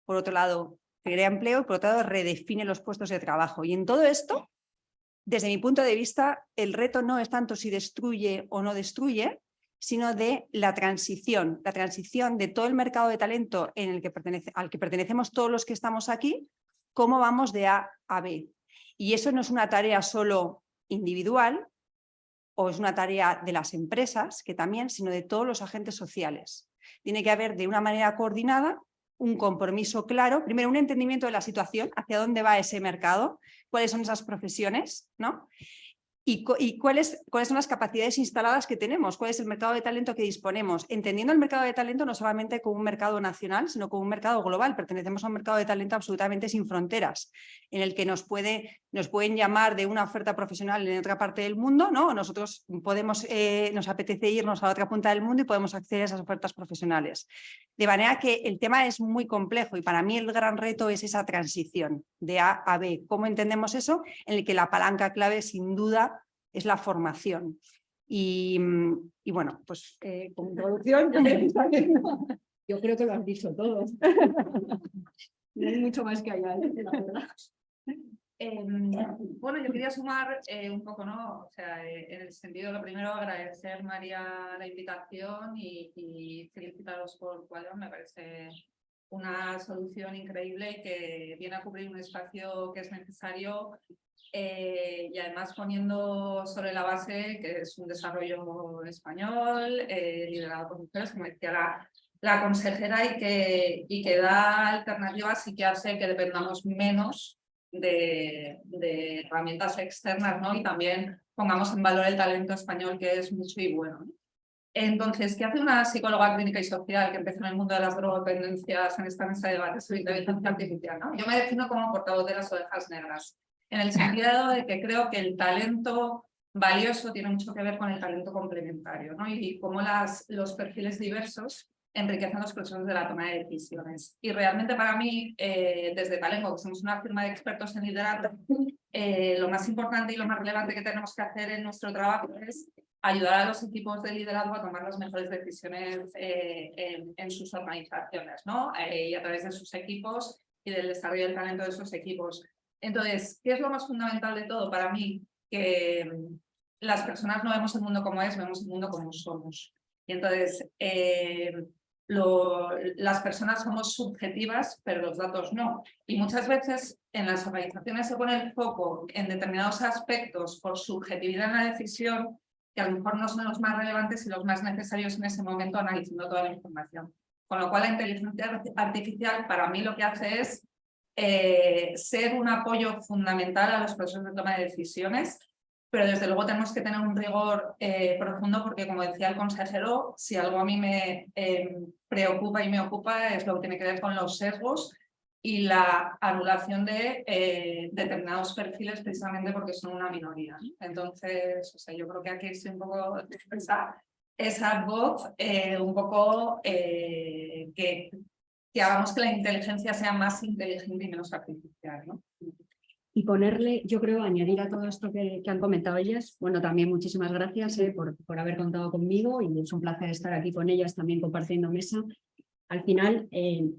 por otro lado, crea empleo y por otro lado, redefine los puestos de trabajo. Y en todo esto, desde mi punto de vista, el reto no es tanto si destruye o no destruye, sino de la transición de todo el mercado de talento al que pertenecemos todos los que estamos aquí, cómo vamos de A a B. Y eso no es una tarea solo individual o es una tarea de las empresas, que también, sino de todos los agentes sociales. Tiene que haber de una manera coordinada un compromiso claro, primero un entendimiento de la situación, hacia dónde va ese mercado, cuáles son esas profesiones, ¿no? Y cuáles son las capacidades instaladas que tenemos, cuál es el mercado de talento que disponemos, entendiendo el mercado de talento no solamente como un mercado nacional, sino como un mercado global. Pertenecemos a un mercado de talento absolutamente sin fronteras, en el que nos pueden llamar de una oferta profesional en otra parte del mundo, ¿no? Nosotros nos apetece irnos a la otra punta del mundo y podemos acceder a esas ofertas profesionales. De manera que el tema es muy complejo y para mí el gran reto es esa transición de A a B. ¿Cómo entendemos eso? En el que la palanca clave, sin duda, es la formación. Y bueno, pues como introducción, Yo creo que lo has dicho todo. No hay mucho más que añadir, la verdad. Bueno, yo quería sumar un poco, ¿no? O sea, en el sentido, lo primero, agradecer, María, la invitación y felicitaros por Quadron. Me parece una solución increíble y que viene a cubrir un espacio que es necesario y además poniendo sobre la base que es un desarrollo español liderado por mujeres, como decía la consejera, y que da alternativas y que hace que dependamos menos de herramientas externas, ¿no? Y también pongamos en valor el talento español, que es mucho y bueno, ¿no? Entonces, ¿qué hace una psicóloga clínica y social que empezó en el mundo de las drogodependencias en esta mesa de debate sobre inteligencia artificial, ¿no? Yo me defino como portavoz de las ovejas negras, en el sentido de que creo que el talento valioso tiene mucho que ver con el talento complementario, ¿no? Y cómo los perfiles diversos enriquecen los procesos de la toma de decisiones. Y realmente para mí, desde Talengo, que somos una firma de expertos en liderazgo, lo más importante y lo más relevante que tenemos que hacer en nuestro trabajo es ayudar a los equipos de liderazgo a tomar las mejores decisiones en sus organizaciones, ¿no? Y a través de sus equipos y del desarrollo del talento de esos equipos. Entonces, ¿qué es lo más fundamental de todo para mí? Que las personas no vemos el mundo como es, vemos el mundo como somos. Y entonces, las personas somos subjetivas, pero los datos no. Y muchas veces en las organizaciones se pone el foco en determinados aspectos por subjetividad en la decisión, que a lo mejor no son los más relevantes y los más necesarios en ese momento analizando toda la información. Con lo cual la inteligencia artificial para mí lo que hace es ser un apoyo fundamental a los procesos de toma de decisiones, pero desde luego tenemos que tener un rigor profundo porque, como decía el consejero, si algo a mí me preocupa y me ocupa es lo que tiene que ver con los sesgos y la anulación de determinados perfiles precisamente porque son una minoría. Entonces, o sea, yo creo que aquí es un poco esa voz, un poco que hagamos que la inteligencia sea más inteligente y menos artificial, ¿no? Y ponerle, yo creo, añadir a todo esto que han comentado ellas, bueno, también muchísimas gracias por haber contado conmigo y es un placer estar aquí con ellas también compartiendo mesa. Al final,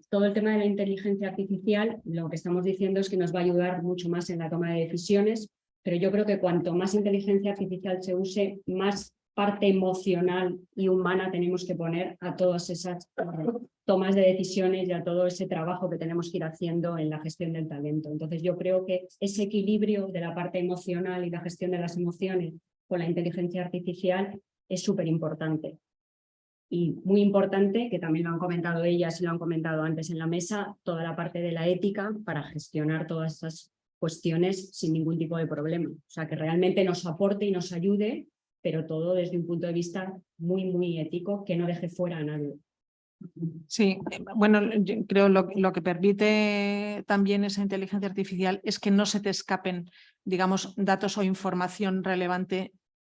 todo el tema de la inteligencia artificial, lo que estamos diciendo es que nos va a ayudar mucho más en la toma de decisiones, pero yo creo que cuanto más inteligencia artificial se use, más parte emocional y humana tenemos que poner a todas esas tomas de decisiones y a todo ese trabajo que tenemos que ir haciendo en la gestión del talento. Entonces yo creo que ese equilibrio de la parte emocional y la gestión de las emociones con la inteligencia artificial es súper importante. Y muy importante, que también lo han comentado ellas y lo han comentado antes en la mesa, toda la parte de la ética para gestionar todas esas cuestiones sin ningún tipo de problema. O sea, que realmente nos aporte y nos ayude, pero todo desde un punto de vista muy, muy ético, que no deje fuera a nadie. Sí, bueno, yo creo lo que permite también esa inteligencia artificial es que no se te escapen, digamos, datos o información relevante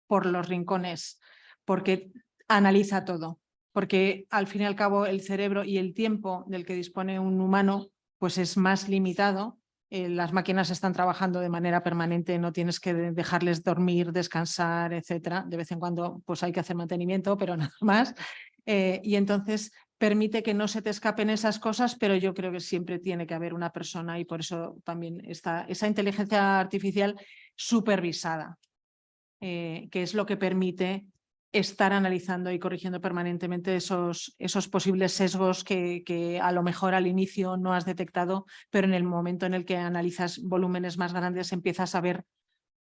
por los rincones, porque analiza todo, porque al fin y al cabo el cerebro y el tiempo del que dispone un humano pues es más limitado. Las máquinas están trabajando de manera permanente, no tienes que dejarles dormir, descansar, etcétera. De vez en cuando pues hay que hacer mantenimiento, pero nada más. Y entonces permite que no se te escapen esas cosas, pero yo creo que siempre tiene que haber una persona y por eso también está esa inteligencia artificial supervisada, que es lo que permite estar analizando y corrigiendo permanentemente esos posibles sesgos que a lo mejor al inicio no has detectado, pero en el momento en el que analizas volúmenes más grandes empiezas a ver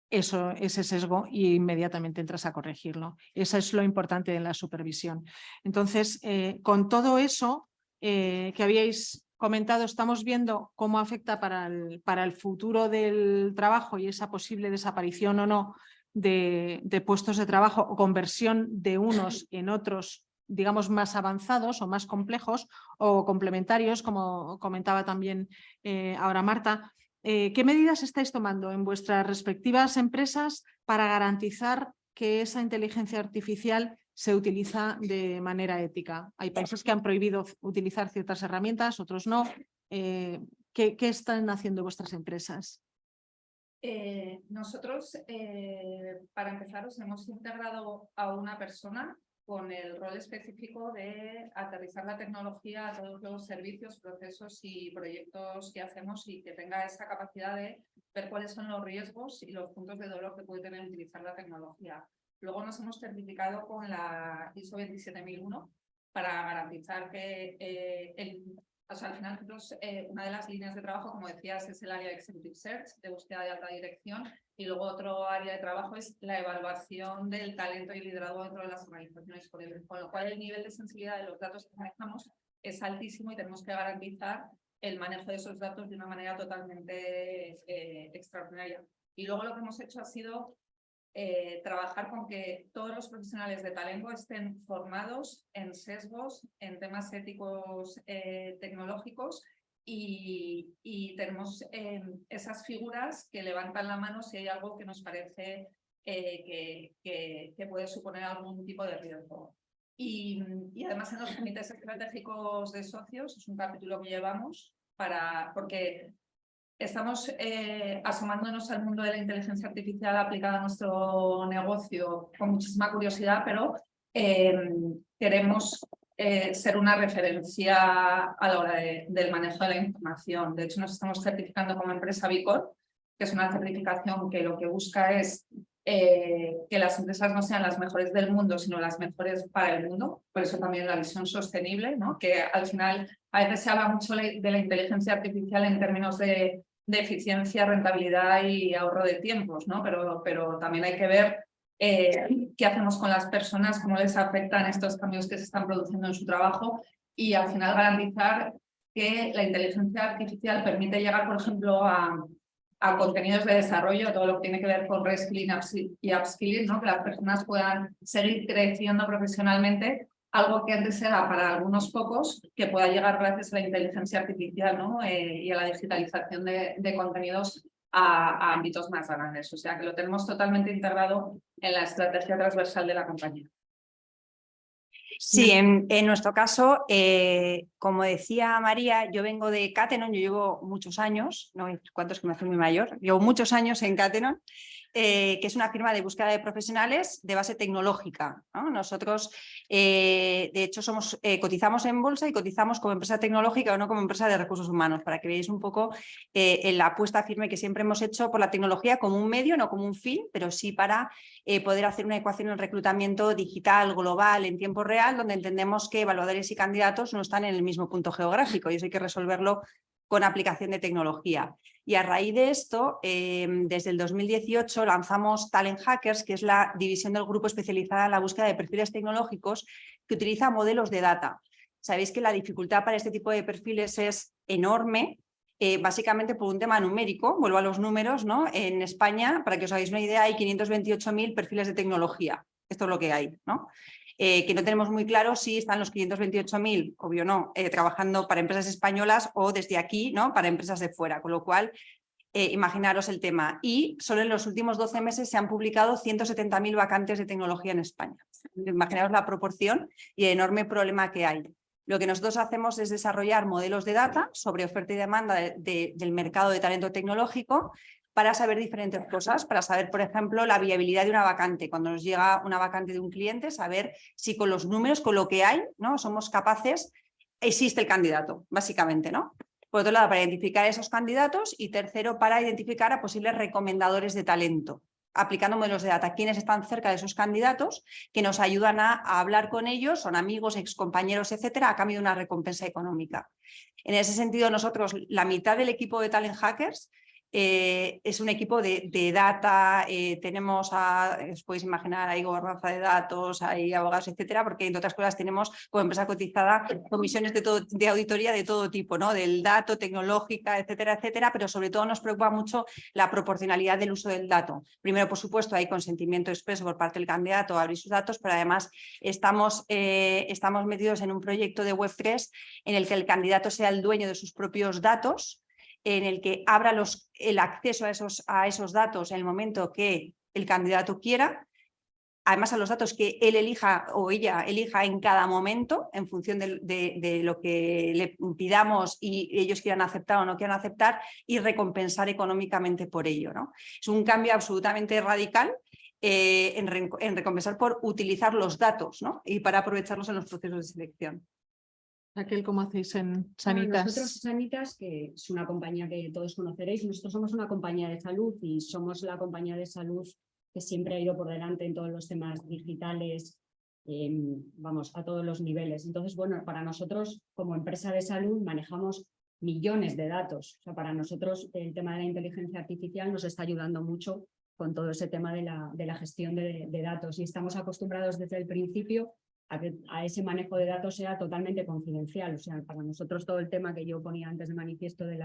ese sesgo y inmediatamente entras a corregirlo. Eso es lo importante de la supervisión. Entonces, con todo eso que habíais comentado, estamos viendo cómo afecta para el futuro del trabajo y esa posible desaparición o no de puestos de trabajo o conversión de unos en otros, digamos, más avanzados o más complejos o complementarios, como comentaba también ahora Marta. ¿Qué medidas estáis tomando en vuestras respectivas empresas para garantizar que esa inteligencia artificial se utiliza de manera ética? Hay países que han prohibido utilizar ciertas herramientas, otros no. ¿Qué están haciendo vuestras empresas? Nosotros, para empezar, os hemos integrado a una persona con el rol específico de aterrizar la tecnología a todos los servicios, procesos y proyectos que hacemos y que tenga esa capacidad de ver cuáles son los riesgos y los puntos de dolor que puede tener utilizar la tecnología. Luego nos hemos certificado con la ISO 27001 para garantizar que o sea, al final nosotros, una de las líneas de trabajo, como decías, es el área de Executive Search, de búsqueda de alta dirección, y luego otro área de trabajo es la evaluación del talento y liderazgo dentro de las organizaciones, con lo cual el nivel de sensibilidad de los datos que manejamos es altísimo y tenemos que garantizar el manejo de esos datos de una manera totalmente extraordinaria. Y luego lo que hemos hecho ha sido trabajar con que todos los profesionales de Talento estén formados en sesgos, en temas éticos tecnológicos y tenemos esas figuras que levantan la mano si hay algo que nos parece que puede suponer algún tipo de riesgo. Y además en los comités estratégicos de socios es un capítulo que llevamos porque estamos asomándonos al mundo de la inteligencia artificial aplicada a nuestro negocio con muchísima curiosidad, pero queremos ser una referencia a la hora del manejo de la información. De hecho, nos estamos certificando como empresa B Corp, que es una certificación que lo que busca es que las empresas no sean las mejores del mundo, sino las mejores para el mundo. Por eso también la visión sostenible, ¿no? Que al final a veces se habla mucho de la inteligencia artificial en términos de eficiencia, rentabilidad y ahorro de tiempos, ¿no? Pero también hay que ver qué hacemos con las personas, cómo les afectan estos cambios que se están produciendo en su trabajo y al final garantizar que la inteligencia artificial permite llegar, por ejemplo, a contenidos de desarrollo, todo lo que tiene que ver con reskilling y upskilling, ¿no? Que las personas puedan seguir creciendo profesionalmente algo que antes era para algunos pocos, que pueda llegar gracias a la inteligencia artificial, ¿no? Y a la digitalización de contenidos a ámbitos más grandes. O sea que lo tenemos totalmente integrado en la estrategia transversal de la compañía. Sí, en nuestro caso, como decía María, yo vengo de Catenon, yo llevo muchos años, no hay cuántos que me hacen muy mayor, llevo muchos años en Catenon, que es una firma de búsqueda de profesionales de base tecnológica, ¿no? Nosotros, de hecho, cotizamos en bolsa y cotizamos como empresa tecnológica o no como empresa de recursos humanos, para que veáis un poco la apuesta firme que siempre hemos hecho por la tecnología como un medio, no como un fin, pero sí para poder hacer una ecuación en reclutamiento digital, global, en tiempo real, donde entendemos que evaluadores y candidatos no están en el mismo punto geográfico y eso hay que resolverlo con aplicación de tecnología. Y a raíz de esto, desde el 2018 lanzamos Talent Hackers, que es la división del grupo especializada en la búsqueda de perfiles tecnológicos que utiliza modelos de data. Sabéis que la dificultad para este tipo de perfiles es enorme, básicamente por un tema numérico, vuelvo a los números, ¿no? En España, para que os hagáis una idea, hay 528.000 perfiles de tecnología. Esto es lo que hay, ¿no? Que no tenemos muy claro si están los 528.000, obvio no, trabajando para empresas españolas o desde aquí, ¿no? Para empresas de fuera, con lo cual imaginaros el tema. Y solo en los últimos 12 meses se han publicado 170.000 vacantes de tecnología en España. Imaginaos la proporción y el enorme problema que hay. Lo que nosotros hacemos es desarrollar modelos de data sobre oferta y demanda del mercado de talento tecnológico para saber diferentes cosas, para saber, por ejemplo, la viabilidad de una vacante. Cuando nos llega una vacante de un cliente, saber si con los números, con lo que hay, ¿no? Somos capaces, existe el candidato, básicamente, ¿no? Por otro lado, para identificar esos candidatos y tercero, para identificar a posibles recomendadores de talento, aplicando modelos de data, quienes están cerca de esos candidatos, que nos ayudan a hablar con ellos, son amigos, excompañeros, etcétera, a cambio de una recompensa económica. En ese sentido, nosotros, la mitad del equipo de Talent Hackers es un equipo de data, tenemos os podéis imaginar, hay gobernanza de datos, hay abogados, etcétera, porque entre otras cosas tenemos como empresa cotizada comisiones de auditoría de todo tipo, ¿no? Del dato, tecnológica, etcétera, etcétera, pero sobre todo nos preocupa mucho la proporcionalidad del uso del dato. Primero, por supuesto, hay consentimiento expreso por parte del candidato a abrir sus datos, pero además estamos metidos en un proyecto de Web3 en el que el candidato sea el dueño de sus propios datos, en el que abra el acceso a esos datos en el momento que el candidato quiera, además a los datos que él elija o ella elija en cada momento, en función de lo que le pidamos y ellos quieran aceptar o no quieran aceptar, y recompensar económicamente por ello, ¿no? Es un cambio absolutamente radical en recompensar por utilizar los datos, ¿no? Y para aprovecharlos en los procesos de selección. Raquel, ¿cómo hacéis en Bueno, Sanitas? nosotros Sanitas, que es una compañía que todos conoceréis, nosotros somos una compañía de salud y somos la compañía de salud que siempre ha ido por delante en todos los temas digitales, vamos, a todos los niveles. Entonces, bueno, para nosotros como empresa de salud manejamos millones de datos. O sea, para nosotros el tema de la inteligencia artificial nos está ayudando mucho con todo ese tema de la gestión de datos y estamos acostumbrados desde el principio a que ese manejo de datos sea totalmente confidencial. O sea, para nosotros todo el tema que yo ponía antes de manifiesto de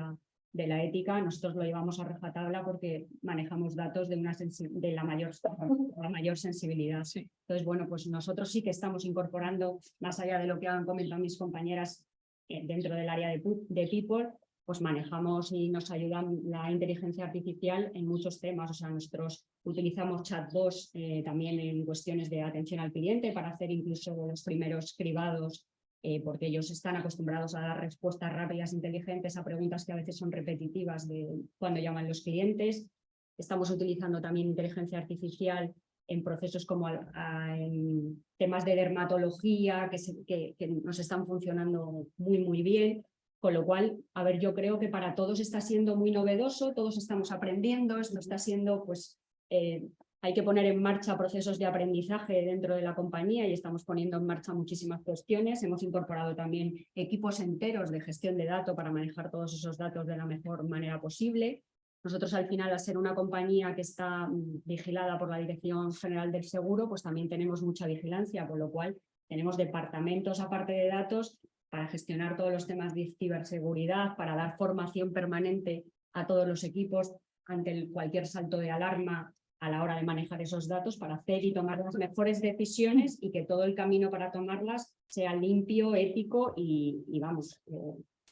la ética, nosotros lo llevamos a rajatabla porque manejamos datos de la mayor sensibilidad. Sí. Entonces, bueno, pues nosotros sí que estamos incorporando, más allá de lo que han comentado mis compañeras dentro del área de People, pues manejamos y nos ayudan la inteligencia artificial en muchos temas. O sea, nosotros utilizamos chatbots también en cuestiones de atención al cliente para hacer incluso los primeros cribados, porque ellos están acostumbrados a dar respuestas rápidas, inteligentes a preguntas que a veces son repetitivas de cuando llaman los clientes. Estamos utilizando también inteligencia artificial en procesos como en temas de dermatología que nos están funcionando muy bien. Con lo cual, a ver, yo creo que para todos está siendo muy novedoso, todos estamos aprendiendo, esto está siendo, pues, hay que poner en marcha procesos de aprendizaje dentro de la compañía y estamos poniendo en marcha muchísimas cuestiones. Hemos incorporado también equipos enteros de gestión de datos para manejar todos esos datos de la mejor manera posible. Nosotros, al final, al ser una compañía que está vigilada por la Dirección General del Seguro, pues también tenemos mucha vigilancia, con lo cual tenemos departamentos, aparte de datos, para gestionar todos los temas de ciberseguridad, para dar formación permanente a todos los equipos ante cualquier salto de alarma, a la hora de manejar esos datos para hacer y tomar las mejores decisiones y que todo el camino para tomarlas sea limpio, ético y vamos,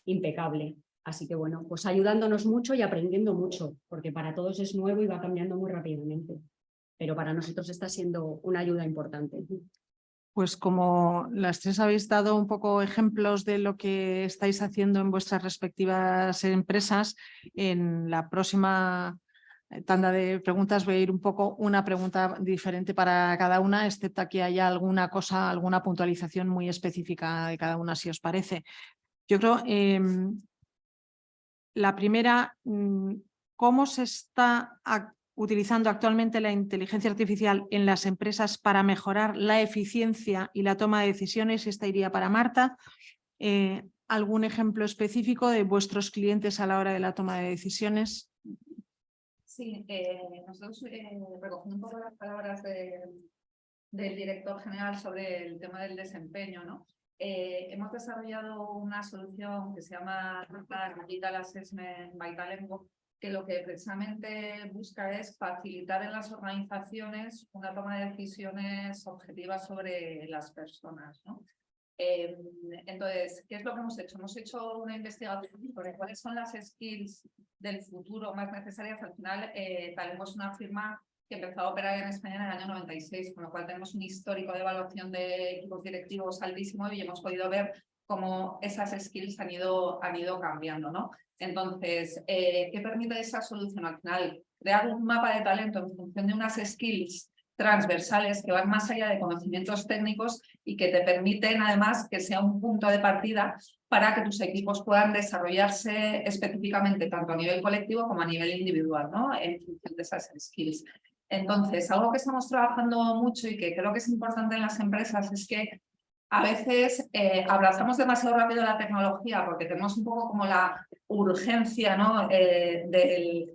impecable. Así que bueno, pues ayudándonos mucho y aprendiendo mucho, porque para todos es nuevo y va cambiando muy rápidamente. Pero para nosotros está siendo una ayuda importante. Pues como las tres habéis dado un poco ejemplos de lo que estáis haciendo en vuestras respectivas empresas, en la próxima tanda de preguntas voy a ir un poco una pregunta diferente para cada una, excepto que haya alguna cosa, alguna puntualización muy específica de cada una, si os parece. Yo creo, la primera, ¿cómo se está utilizando actualmente la inteligencia artificial en las empresas para mejorar la eficiencia y la toma de decisiones? Esta iría para Marta. ¿Algún ejemplo específico de vuestros clientes a la hora de la toma de decisiones? Sí, nosotros recogiendo un poco las palabras del director general sobre el tema del desempeño, ¿no? Hemos desarrollado una solución que se llama Digital Assessment by Talentgo, que lo que precisamente busca es facilitar en las organizaciones una toma de decisiones objetivas sobre las personas, ¿no? Entonces, ¿qué es lo que hemos hecho? Hemos hecho una investigación sobre cuáles son las skills del futuro más necesarias. Al final, Talentgo es una firma que empezó a operar en España en el año 96, con lo cual tenemos un histórico de evaluación de equipos directivos altísimo y hemos podido ver cómo esas skills han ido cambiando, ¿no? Entonces, ¿qué permite esa solución? Al final, crear un mapa de talento en función de unas skills transversales que van más allá de conocimientos técnicos y que te permiten además que sea un punto de partida para que tus equipos puedan desarrollarse específicamente tanto a nivel colectivo como a nivel individual, ¿no? En función de esas skills. Entonces, algo que estamos trabajando mucho y que creo que es importante en las empresas es que a veces abrazamos demasiado rápido la tecnología porque tenemos un poco como la urgencia, ¿no? del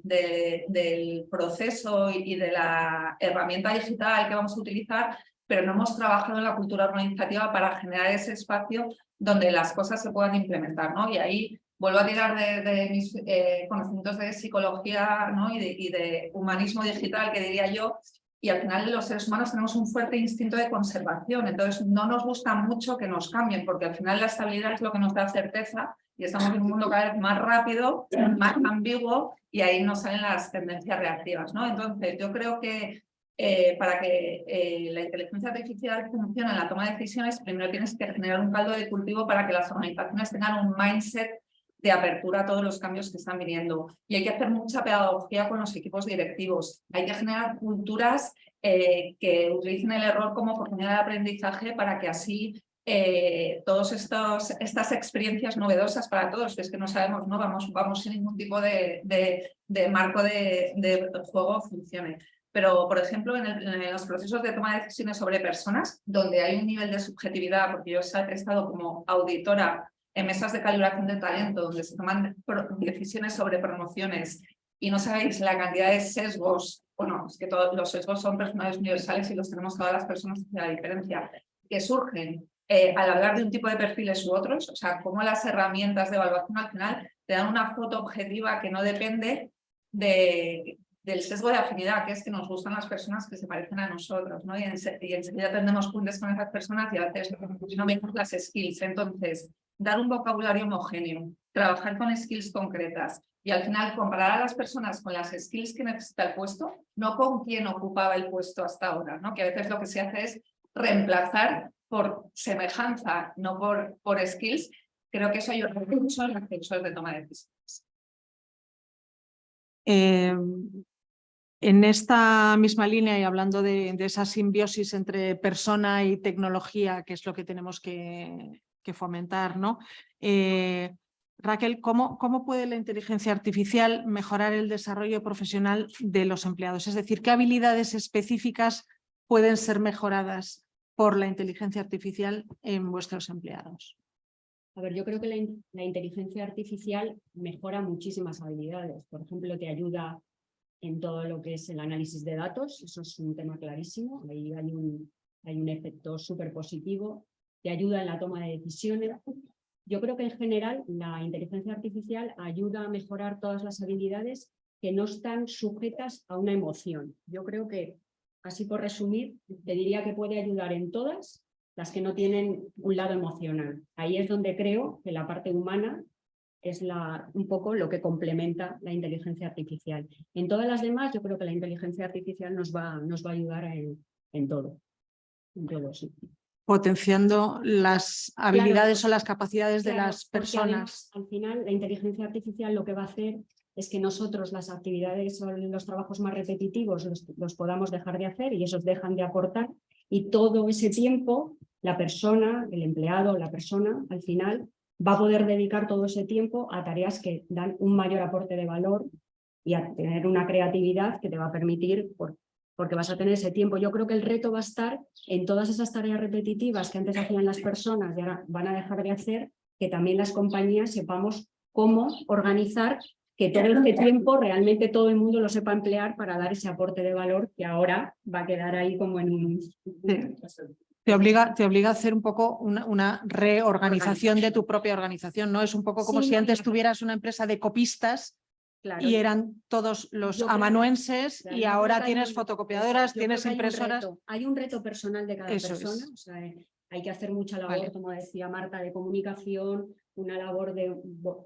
proceso y de la herramienta digital que vamos a utilizar, pero no hemos trabajado en la cultura organizativa para generar ese espacio donde las cosas se puedan implementar, ¿no? Y ahí vuelvo a tirar de mis conocimientos de psicología, ¿no? y de humanismo digital, que diría yo. Y al final los seres humanos tenemos un fuerte instinto de conservación, entonces no nos gusta mucho que nos cambien, porque al final la estabilidad es lo que nos da certeza y estamos en un mundo cada vez más rápido, más ambiguo y ahí nos salen las tendencias reactivas, ¿no? Entonces yo creo que para que la inteligencia artificial funcione en la toma de decisiones, primero tienes que generar un caldo de cultivo para que las organizaciones tengan un mindset de apertura a todos los cambios que están viniendo. Y hay que hacer mucha pedagogía con los equipos directivos. Hay que generar culturas que utilicen el error como oportunidad de aprendizaje para que así todas estas experiencias novedosas para todos, que es que no sabemos, no vamos sin ningún tipo de marco de juego funcione. Pero, por ejemplo, en los procesos de toma de decisiones sobre personas, donde hay un nivel de subjetividad, porque yo he estado como auditora en mesas de calibración de talento, donde se toman decisiones sobre promociones y no sabéis la cantidad de sesgos, bueno, es que todos los sesgos son personales universales y los tenemos todas las personas hacia la diferencia, que surgen al hablar de un tipo de perfiles u otros, o sea, cómo las herramientas de evaluación al final te dan una foto objetiva que no depende del sesgo de afinidad, que es que nos gustan las personas que se parecen a nosotros, ¿no? Y enseguida tendemos puntos con esas personas y a veces no vemos las skills. Entonces, dar un vocabulario homogéneo, trabajar con skills concretas y al final comparar a las personas con las skills que necesita el puesto, no con quién ocupaba el puesto hasta ahora, ¿no? Que a veces lo que se hace es reemplazar por semejanza, no por skills. Creo que eso ayuda mucho en los procesos de toma de decisiones. En esta misma línea y hablando de esa simbiosis entre persona y tecnología, que es lo que tenemos que fomentar, ¿no? Raquel, ¿cómo puede la inteligencia artificial mejorar el desarrollo profesional de los empleados? Es decir, ¿qué habilidades específicas pueden ser mejoradas por la inteligencia artificial en vuestros empleados? A ver, yo creo que la inteligencia artificial mejora muchísimas habilidades. Por ejemplo, te ayuda en todo lo que es el análisis de datos, eso es un tema clarísimo, ahí hay un efecto súper positivo, te ayuda en la toma de decisiones. Yo creo que en general la inteligencia artificial ayuda a mejorar todas las habilidades que no están sujetas a una emoción. Yo creo que, así por resumir, te diría que puede ayudar en todas las que no tienen un lado emocional. Ahí es donde creo que la parte humana es un poco lo que complementa la inteligencia artificial. En todas las demás, yo creo que la inteligencia artificial nos va a ayudar en todo. En todo, sí. Potenciando las habilidades o las capacidades de Claro, las porque personas. además, al final, la inteligencia artificial lo que va a hacer es que nosotros las actividades o los trabajos más repetitivos los podamos dejar de hacer y esos dejan de aportar, y todo ese tiempo la persona, el empleado, la persona, al final va a poder dedicar todo ese tiempo a tareas que dan un mayor aporte de valor y a tener una creatividad que te va a permitir, porque vas a tener ese tiempo. Yo creo que el reto va a estar en todas esas tareas repetitivas que antes hacían las personas y ahora van a dejar de hacer, que también las compañías sepamos cómo organizar que todo este tiempo realmente todo el mundo lo sepa emplear para dar ese aporte de valor que ahora va a quedar ahí como en un... Te obliga a hacer un poco una reorganización de tu propia organización, ¿no? Es un poco como Sí, si no, antes tuvieras una empresa de copistas claro, y eran todos los yo creo- amanuenses claro, y yo creo ahora que hay tienes un- fotocopiadoras, yo creo tienes que impresoras. Hay un reto personal de cada Eso persona, es. o sea, hay que hacer mucha labor, Vale. como decía Marta, de comunicación, una labor de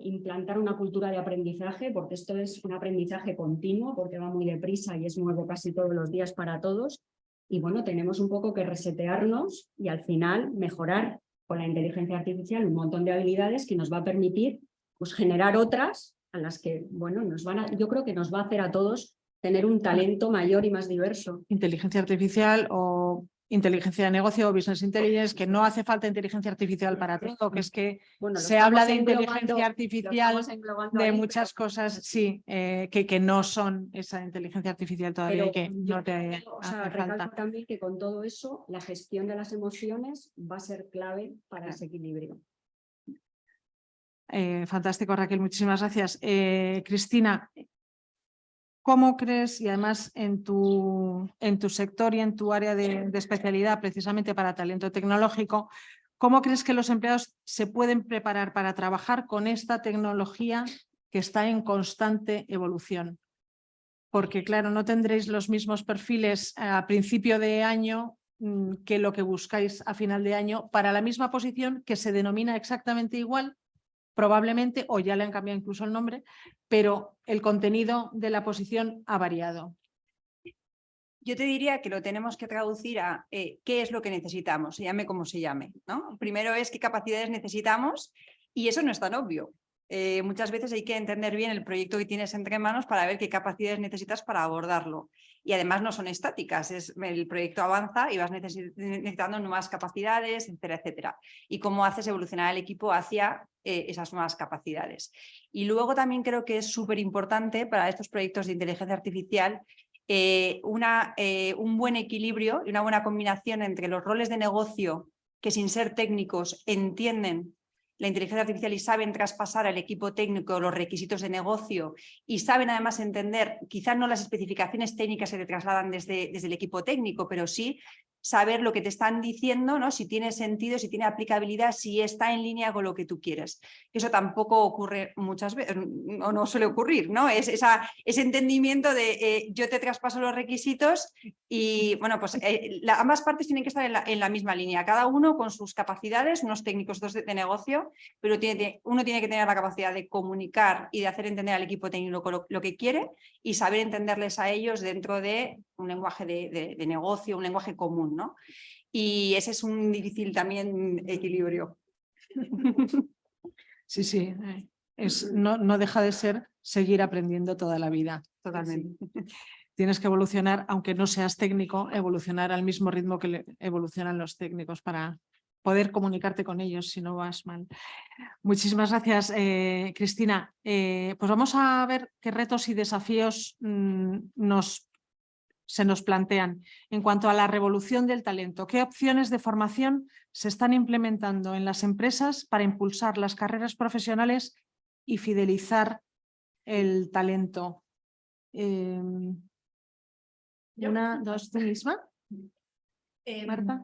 implantar una cultura de aprendizaje, porque esto es un aprendizaje continuo, porque va muy deprisa y es nuevo casi todos los días para todos. Y bueno, tenemos un poco que resetearnos y al final mejorar con la inteligencia artificial un montón de habilidades que nos va a permitir, pues, generar otras a las que, bueno, yo creo que nos va a hacer a todos tener un talento mayor y más diverso. Inteligencia artificial o inteligencia de negocio o business intelligence, que no hace falta inteligencia artificial para todo, que es que Bueno, lo se habla de estamos inteligencia lo artificial estamos englobando de ahí, muchas cosas, sí, que no son esa inteligencia artificial todavía y pero que yo no te o sea, hace recalco falta. también que con todo eso la gestión de las emociones va a ser clave para ese equilibrio. Fantástico, Raquel, muchísimas gracias. Cristina, ¿cómo crees, y además en tu sector y en tu área de especialidad, precisamente para talento tecnológico, cómo crees que los empleados se pueden preparar para trabajar con esta tecnología que está en constante evolución? Porque, claro, no tendréis los mismos perfiles a principio de año que lo que buscáis a final de año para la misma posición que se denomina exactamente igual, probablemente, o ya le han cambiado incluso el nombre, pero el contenido de la posición ha variado. Yo te diría que lo tenemos que traducir a qué es lo que necesitamos, se llame como se llame, ¿no? Primero es qué capacidades necesitamos y eso no es tan obvio. Muchas veces hay que entender bien el proyecto que tienes entre manos para ver qué capacidades necesitas para abordarlo. Y además no son estáticas, el proyecto avanza y vas necesitando nuevas capacidades, etcétera, etcétera. Y cómo haces evolucionar el equipo hacia esas nuevas capacidades. Y luego también creo que es súper importante para estos proyectos de inteligencia artificial un buen equilibrio y una buena combinación entre los roles de negocio que, sin ser técnicos, entienden la inteligencia artificial y saben traspasar al equipo técnico los requisitos de negocio y saben además entender, quizás no las especificaciones técnicas se te trasladan desde el equipo técnico, pero sí saber lo que te están diciendo, ¿no? Si tiene sentido, si tiene aplicabilidad, si está en línea con lo que tú quieres. Eso tampoco ocurre muchas veces, o no suele ocurrir, ¿no? Ese entendimiento de yo te traspaso los requisitos y, bueno, pues ambas partes tienen que estar en la misma línea, cada uno con sus capacidades, unos técnicos, otros de negocio, pero uno tiene que tener la capacidad de comunicar y de hacer entender al equipo técnico lo que quiere y saber entenderles a ellos dentro de un lenguaje de negocio, un lenguaje común, ¿no? Y ese es un difícil también equilibrio. Sí, sí, no deja de ser seguir aprendiendo toda la vida. Totalmente. Tienes que evolucionar, aunque no seas técnico, evolucionar al mismo ritmo que evolucionan los técnicos para poder comunicarte con ellos si no vas mal. Muchísimas gracias, Cristina. Pues vamos a ver qué retos y desafíos se nos plantean en cuanto a la revolución del talento. ¿Qué opciones de formación se están implementando en las empresas para impulsar las carreras profesionales y fidelizar el talento? Una, dos, ¿tú misma? Marta.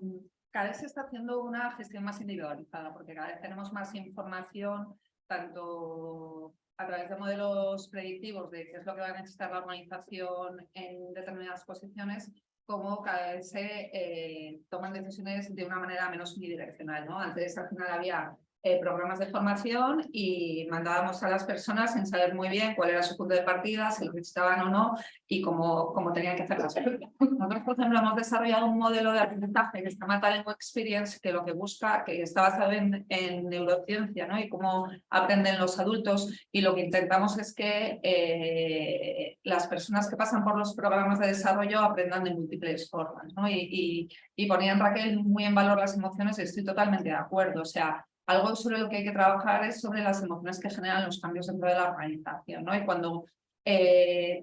Cada vez se está haciendo una gestión más individualizada porque cada vez tenemos más información, tanto a través de modelos predictivos de qué es lo que va a necesitar la organización en determinadas posiciones, cómo cada vez se toman decisiones de una manera menos unidireccional, ¿no? Antes al final había programas de formación y mandábamos a las personas sin saber muy bien cuál era su punto de partida, si lo necesitaban o no y cómo tenían que hacer las cosas. Nosotros, por ejemplo, hemos desarrollado un modelo de aprendizaje que se llama Talent Experience, que lo que busca, que está basado en neurociencia, ¿no? Y cómo aprenden los adultos, y lo que intentamos es que las personas que pasan por los programas de desarrollo aprendan de múltiples formas, ¿no? Y ponían, Raquel, muy en valor las emociones y estoy totalmente de acuerdo. O sea, algo sobre lo que hay que trabajar es sobre las emociones que generan los cambios dentro de la organización, ¿no? Y cuando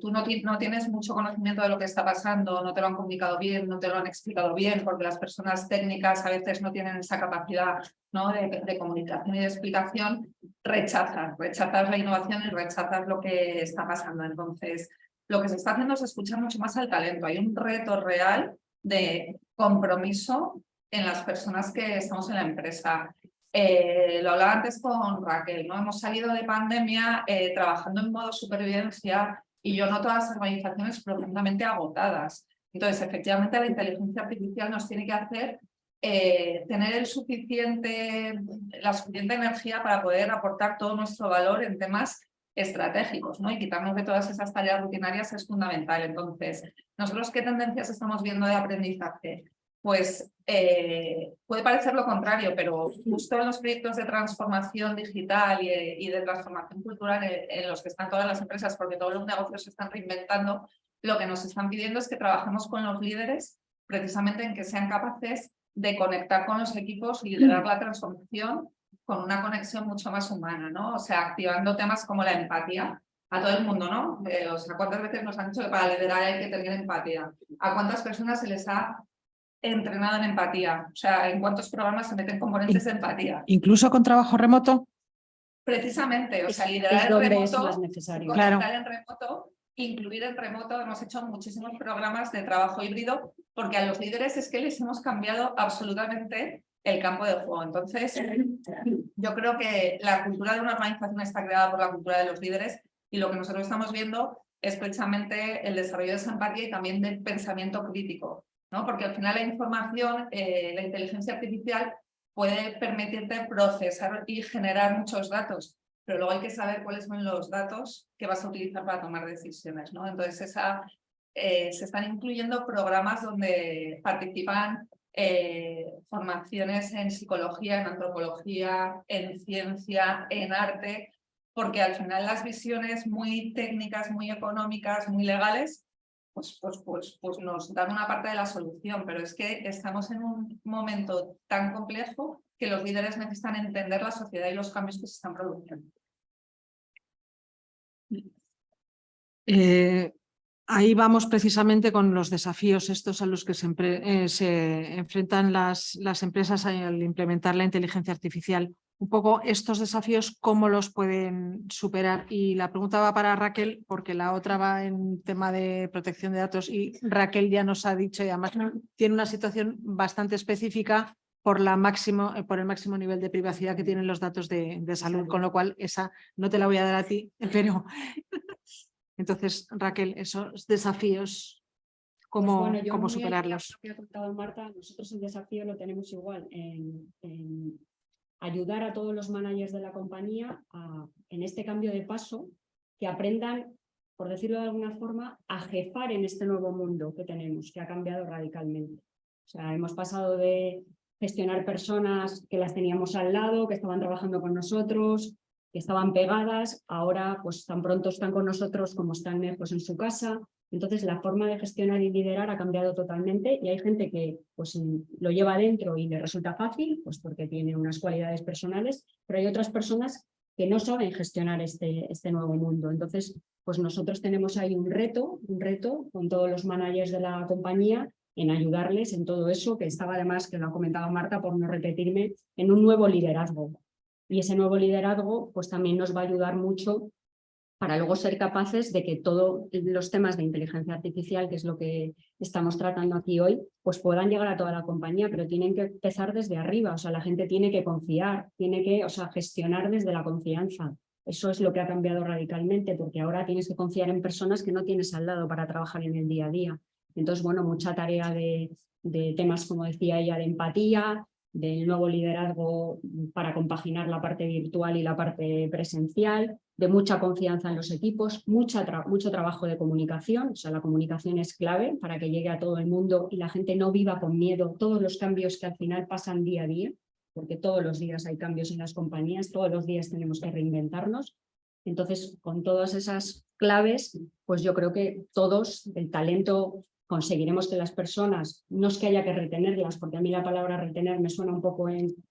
tú no tienes mucho conocimiento de lo que está pasando, no te lo han comunicado bien, no te lo han explicado bien, porque las personas técnicas a veces no tienen esa capacidad, ¿no? de comunicación y de explicación, rechazas la innovación y rechazas lo que está pasando. Entonces, lo que se está haciendo es escuchar mucho más al talento. Hay un reto real de compromiso en las personas que estamos en la empresa. Lo hablaba antes con Raquel, ¿no? Hemos salido de pandemia trabajando en modo supervivencia y yo noto a las organizaciones profundamente agotadas. Entonces, efectivamente, la inteligencia artificial nos tiene que hacer tener la suficiente energía para poder aportar todo nuestro valor en temas estratégicos, ¿no? Y quitarnos de todas esas tareas rutinarias es fundamental. Entonces, ¿nosotros qué tendencias estamos viendo de aprendizaje? Pues puede parecer lo contrario, pero justo en los proyectos de transformación digital y de transformación cultural en los que están todas las empresas, porque todos los negocios se están reinventando, lo que nos están pidiendo es que trabajemos con los líderes precisamente en que sean capaces de conectar con los equipos y liderar la transformación con una conexión mucho más humana, ¿no? O sea, activando temas como la empatía a todo el mundo, ¿no? O sea, ¿cuántas veces nos han dicho que para liderar hay que tener empatía? ¿A cuántas personas se les ha entrenado en empatía? O sea, ¿en cuántos programas se meten componentes de empatía? Incluso con trabajo remoto. Precisamente, o sea, Es liderar en donde remoto, es más necesario. conectar en remoto, incluir en remoto. Hemos hecho muchísimos programas de trabajo híbrido porque a los líderes es que les hemos cambiado absolutamente el campo de juego. Entonces, yo creo que la cultura de una organización está creada por la cultura de los líderes y lo que nosotros estamos viendo es precisamente el desarrollo de esa empatía y también del pensamiento crítico, ¿no? Porque al final la información, la inteligencia artificial puede permitirte procesar y generar muchos datos, pero luego hay que saber cuáles son los datos que vas a utilizar para tomar decisiones, ¿no? Entonces se están incluyendo programas donde participan formaciones en psicología, en antropología, en ciencia, en arte, porque al final las visiones muy técnicas, muy económicas, muy legales, pues nos dan una parte de la solución, pero es que estamos en un momento tan complejo que los líderes necesitan entender la sociedad y los cambios que se están produciendo. Ahí vamos precisamente con los desafíos estos a los que se enfrentan las empresas al implementar la inteligencia artificial. Un poco estos desafíos, ¿cómo los pueden superar? Y la pregunta va para Raquel, porque la otra va en tema de protección de datos y Raquel ya nos ha dicho y además tiene una situación bastante específica por el máximo nivel de privacidad que tienen los datos de salud, con lo cual esa no te la voy a dar a ti, pero... Entonces, Raquel, esos desafíos, ¿cómo, pues bueno, cómo superarlos? Lo que ha contado Marta, nosotros el desafío lo tenemos igual en ayudar a todos los managers de la compañía en este cambio de paso, que aprendan, por decirlo de alguna forma, a jefar en este nuevo mundo que tenemos, que ha cambiado radicalmente. O sea, hemos pasado de gestionar personas que las teníamos al lado, que estaban trabajando con nosotros, que estaban pegadas, ahora pues tan pronto están con nosotros como están pues, en su casa. Entonces la forma de gestionar y liderar ha cambiado totalmente y hay gente que pues, lo lleva dentro y le resulta fácil, pues porque tiene unas cualidades personales, pero hay otras personas que no saben gestionar este nuevo mundo. Entonces, pues nosotros tenemos ahí un reto con todos los managers de la compañía en ayudarles en todo eso, que estaba además, que lo ha comentado Marta, por no repetirme, en un nuevo liderazgo. Y ese nuevo liderazgo pues también nos va a ayudar mucho para luego ser capaces de que todos los temas de inteligencia artificial, que es lo que estamos tratando aquí hoy, pues puedan llegar a toda la compañía, pero tienen que empezar desde arriba. O sea, la gente tiene que confiar, tiene que gestionar desde la confianza. Eso es lo que ha cambiado radicalmente, porque ahora tienes que confiar en personas que no tienes al lado para trabajar en el día a día. Entonces, bueno, mucha tarea de temas, como decía ella, de empatía, del nuevo liderazgo para compaginar la parte virtual y la parte presencial, de mucha confianza en los equipos, mucho trabajo de comunicación. O sea, la comunicación es clave para que llegue a todo el mundo y la gente no viva con miedo todos los cambios que al final pasan día a día, porque todos los días hay cambios en las compañías, todos los días tenemos que reinventarnos. Entonces, con todas esas claves, pues yo creo que todos, el talento, conseguiremos que las personas, no es que haya que retenerlas, porque a mí la palabra retener me suena un poco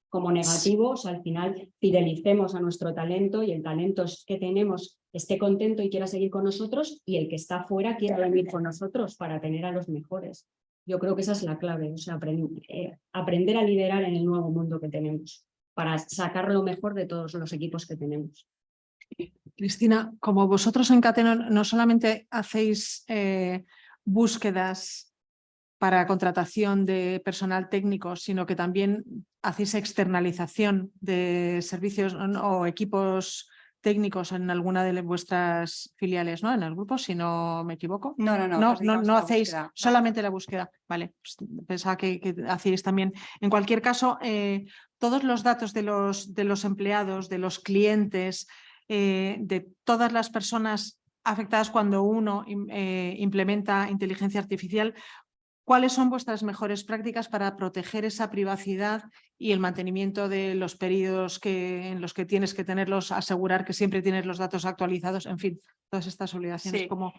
como negativo, o sea, al final fidelicemos a nuestro talento y el talento que tenemos esté contento y quiera seguir con nosotros, y el que está fuera quiera venir con nosotros para tener a los mejores. Yo creo que esa es la clave, o sea, aprender a liderar en el nuevo mundo que tenemos, para sacar lo mejor de todos los equipos que tenemos. Cristina, como vosotros en Catena no solamente hacéis búsquedas para contratación de personal técnico, sino que también hacéis externalización de servicios o equipos técnicos en alguna de vuestras filiales, ¿no? En el grupo, si no me equivoco. No hacéis solamente la búsqueda. Vale, pues pensaba que hacéis también. En cualquier caso, todos los datos de los empleados, de los clientes, de todas las personas afectadas cuando uno implementa inteligencia artificial, ¿cuáles son vuestras mejores prácticas para proteger esa privacidad y el mantenimiento de los periodos en los que tienes que tenerlos, asegurar que siempre tienes los datos actualizados, en fin, todas estas obligaciones? Sí. Como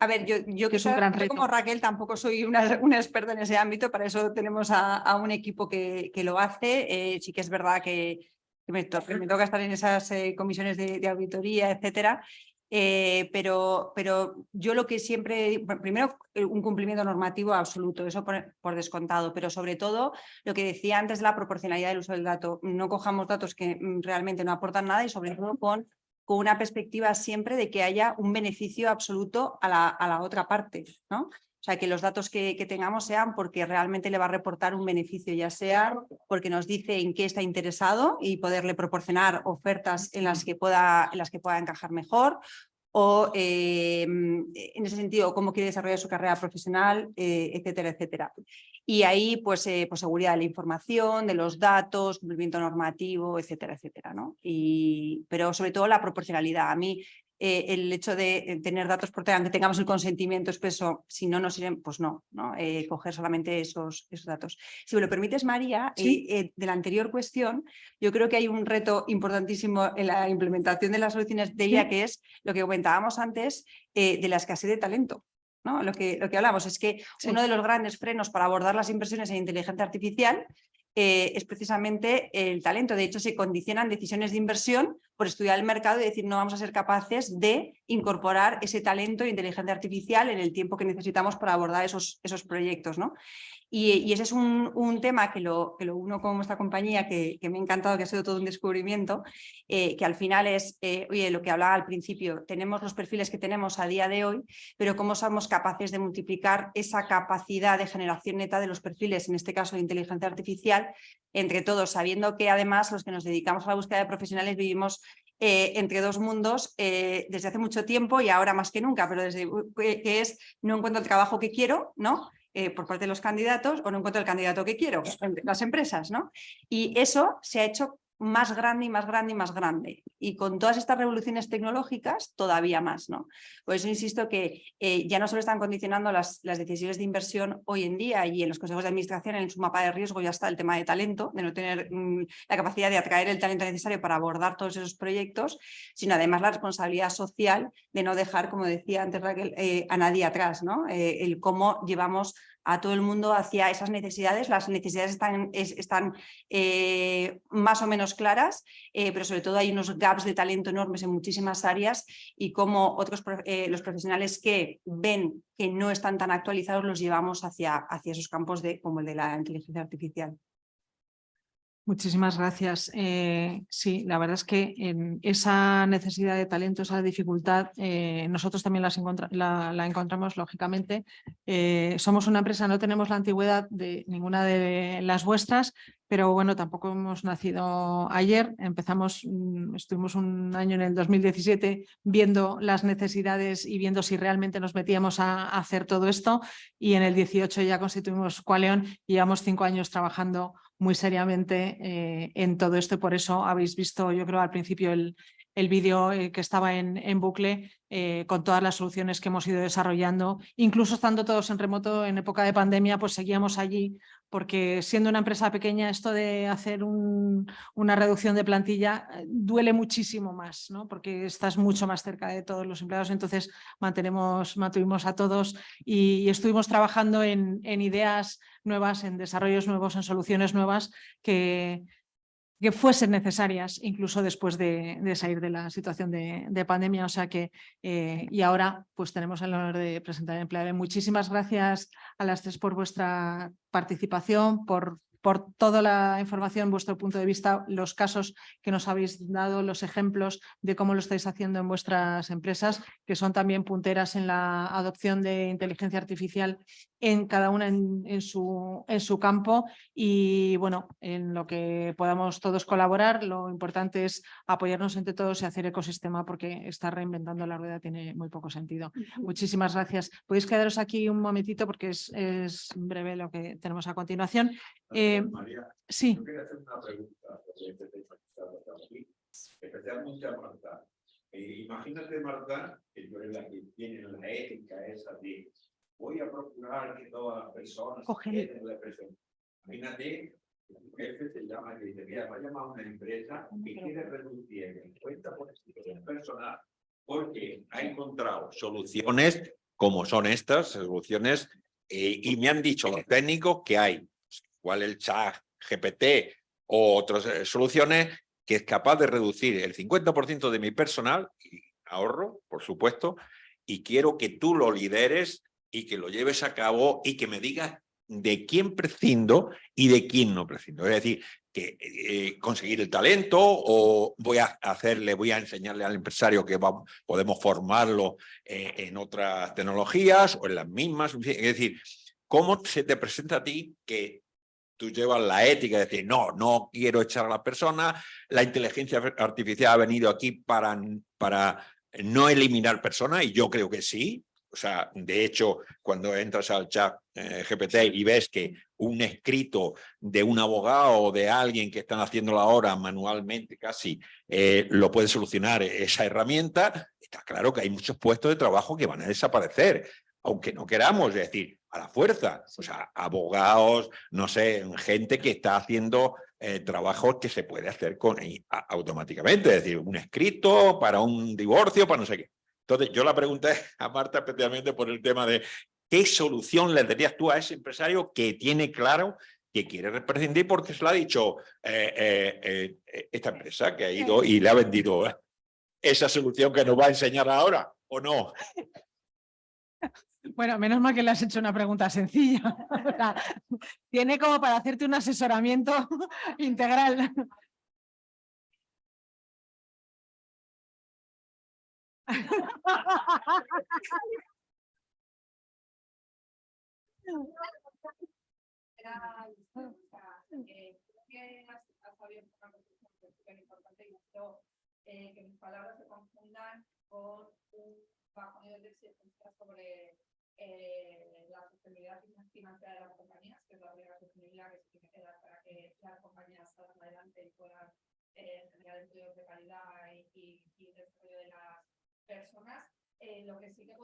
A ver, yo que es un gran yo reto. como Raquel tampoco soy una experta en ese ámbito, para eso tenemos a un equipo que lo hace. Sí que es verdad que me toca estar en esas comisiones de auditoría, etcétera. Pero yo lo que siempre, bueno, primero un cumplimiento normativo absoluto, eso por descontado, pero sobre todo lo que decía antes, la proporcionalidad del uso del dato. No cojamos datos que realmente no aportan nada, y sobre todo con una perspectiva siempre de que haya un beneficio absoluto a la otra parte, ¿no? O sea, que los datos que tengamos sean porque realmente le va a reportar un beneficio, ya sea porque nos dice en qué está interesado y poderle proporcionar ofertas en las que pueda encajar mejor, o en ese sentido cómo quiere desarrollar su carrera profesional, etcétera, etcétera. Y ahí pues seguridad de la información, de los datos, cumplimiento normativo, etcétera, etcétera, ¿no? Pero sobre todo la proporcionalidad. A mí el hecho de tener datos, porque aunque tengamos el consentimiento expreso, si no nos sirven, pues no, coger solamente esos datos. Si me lo permites, María, ¿Sí? de la anterior cuestión, yo creo que hay un reto importantísimo en la implementación de las soluciones de IA, que es lo que comentábamos antes, de la escasez de talento, ¿no? Lo que hablamos es que uno de los grandes frenos para abordar las inversiones en inteligencia artificial es precisamente el talento. De hecho, se condicionan decisiones de inversión por estudiar el mercado y decir no vamos a ser capaces de incorporar ese talento de inteligencia artificial en el tiempo que necesitamos para abordar esos proyectos, ¿no? Y ese es un tema que lo uno con esta compañía, que me ha encantado, que ha sido todo un descubrimiento, que al final es, oye, lo que hablaba al principio, tenemos los perfiles que tenemos a día de hoy, pero cómo somos capaces de multiplicar esa capacidad de generación neta de los perfiles, en este caso de inteligencia artificial, entre todos, sabiendo que además los que nos dedicamos a la búsqueda de profesionales vivimos entre dos mundos desde hace mucho tiempo y ahora más que nunca, pero que es no encuentro el trabajo que quiero, ¿no? Por parte de los candidatos, o no encuentro el candidato que quiero, las empresas, ¿no? Y eso se ha hecho más grande y más grande y más grande. Y con todas estas revoluciones tecnológicas, todavía más, ¿no? Por eso insisto que ya no solo están condicionando las decisiones de inversión hoy en día, y en los consejos de administración, en su mapa de riesgo ya está el tema de talento, de no tener la capacidad de atraer el talento necesario para abordar todos esos proyectos, sino además la responsabilidad social de no dejar, como decía antes Raquel, a nadie atrás, ¿no? El cómo llevamos a todo el mundo hacia esas necesidades. Las necesidades están más o menos claras, pero sobre todo hay unos gaps de talento enormes en muchísimas áreas, y cómo los profesionales que ven que no están tan actualizados los llevamos hacia esos campos como el de la inteligencia artificial. Muchísimas gracias. Sí, la verdad es que en esa necesidad de talento, esa dificultad, nosotros también la encontramos lógicamente. Somos una empresa, no tenemos la antigüedad de ninguna de las vuestras, pero bueno, tampoco hemos nacido ayer. Estuvimos un año en el 2017 viendo las necesidades y viendo si realmente nos metíamos a hacer todo esto, y en el 18 ya constituimos Qualeon y llevamos 5 años trabajando muy seriamente en todo esto, y por eso habéis visto, yo creo, al principio el vídeo que estaba en bucle con todas las soluciones que hemos ido desarrollando, incluso estando todos en remoto en época de pandemia, pues seguíamos allí, porque siendo una empresa pequeña, esto de hacer una reducción de plantilla duele muchísimo más, ¿no? Porque estás mucho más cerca de todos los empleados, entonces mantuvimos a todos y estuvimos trabajando en ideas nuevas, en desarrollos nuevos, en soluciones nuevas que fuesen necesarias incluso después de salir de la situación de pandemia. O sea que, y ahora pues tenemos el honor de presentar el Empleable. Muchísimas gracias a las tres por vuestra participación, por toda la información, vuestro punto de vista, los casos que nos habéis dado, los ejemplos de cómo lo estáis haciendo en vuestras empresas, que son también punteras en la adopción de inteligencia artificial en cada una en su campo. Y bueno, en lo que podamos todos colaborar, lo importante es apoyarnos entre todos y hacer ecosistema, porque estar reinventando la rueda tiene muy poco sentido. Muchísimas gracias. Podéis quedaros aquí un momentito porque es breve lo que tenemos a continuación. María, Sí. yo quería hacer una pregunta sobre este tema que está tratando aquí, especialmente a Marta. Imagínate, Marta, que tú eres la que tiene la ética esa de voy a procurar que todas las personas queden representadas. Imagínate que tu jefe te llama y dice, mira, va a llamar a una empresa que quiere reducir el 50% del personal porque ha encontrado soluciones como son estas soluciones y me han dicho los técnicos que hay igual el chat GPT o otras soluciones que es capaz de reducir el 50% de mi personal, y ahorro, por supuesto, y quiero que tú lo lideres y que lo lleves a cabo y que me digas de quién prescindo y de quién no prescindo. Es decir, que conseguir el talento o voy a enseñarle al empresario que podemos formarlo en otras tecnologías o en las mismas. Es decir, ¿cómo se te presenta a ti que tú llevas la ética de decir, no quiero echar a la persona, la inteligencia artificial ha venido aquí para no eliminar personas, y yo creo que sí? O sea, de hecho, cuando entras al chat GPT y ves que un escrito de un abogado o de alguien que están haciéndolo ahora manualmente casi, lo puede solucionar esa herramienta, está claro que hay muchos puestos de trabajo que van a desaparecer, aunque no queramos, es decir, a la fuerza. O sea, abogados, no sé, gente que está haciendo trabajos que se puede hacer automáticamente, es decir, un escrito para un divorcio, para no sé qué. Entonces, yo la pregunté a Marta especialmente por el tema de qué solución le darías tú a ese empresario que tiene claro que quiere prescindir porque se lo ha dicho esta empresa que ha ido y le ha vendido esa solución que nos va a enseñar ahora, ¿o no? Bueno, menos mal que le has hecho una pregunta sencilla. O sea, tiene como para hacerte un asesoramiento integral. Creo que has abierto una cuestión súper importante y espero que mis palabras se confundan con un bajo nivel de exigencia sobre la sostenibilidad financiera de las compañías, que es la única sostenibilidad que se tiene que dar para que las compañías salgan adelante y puedan generar empleos de calidad y desarrollo de las personas. Lo que sí que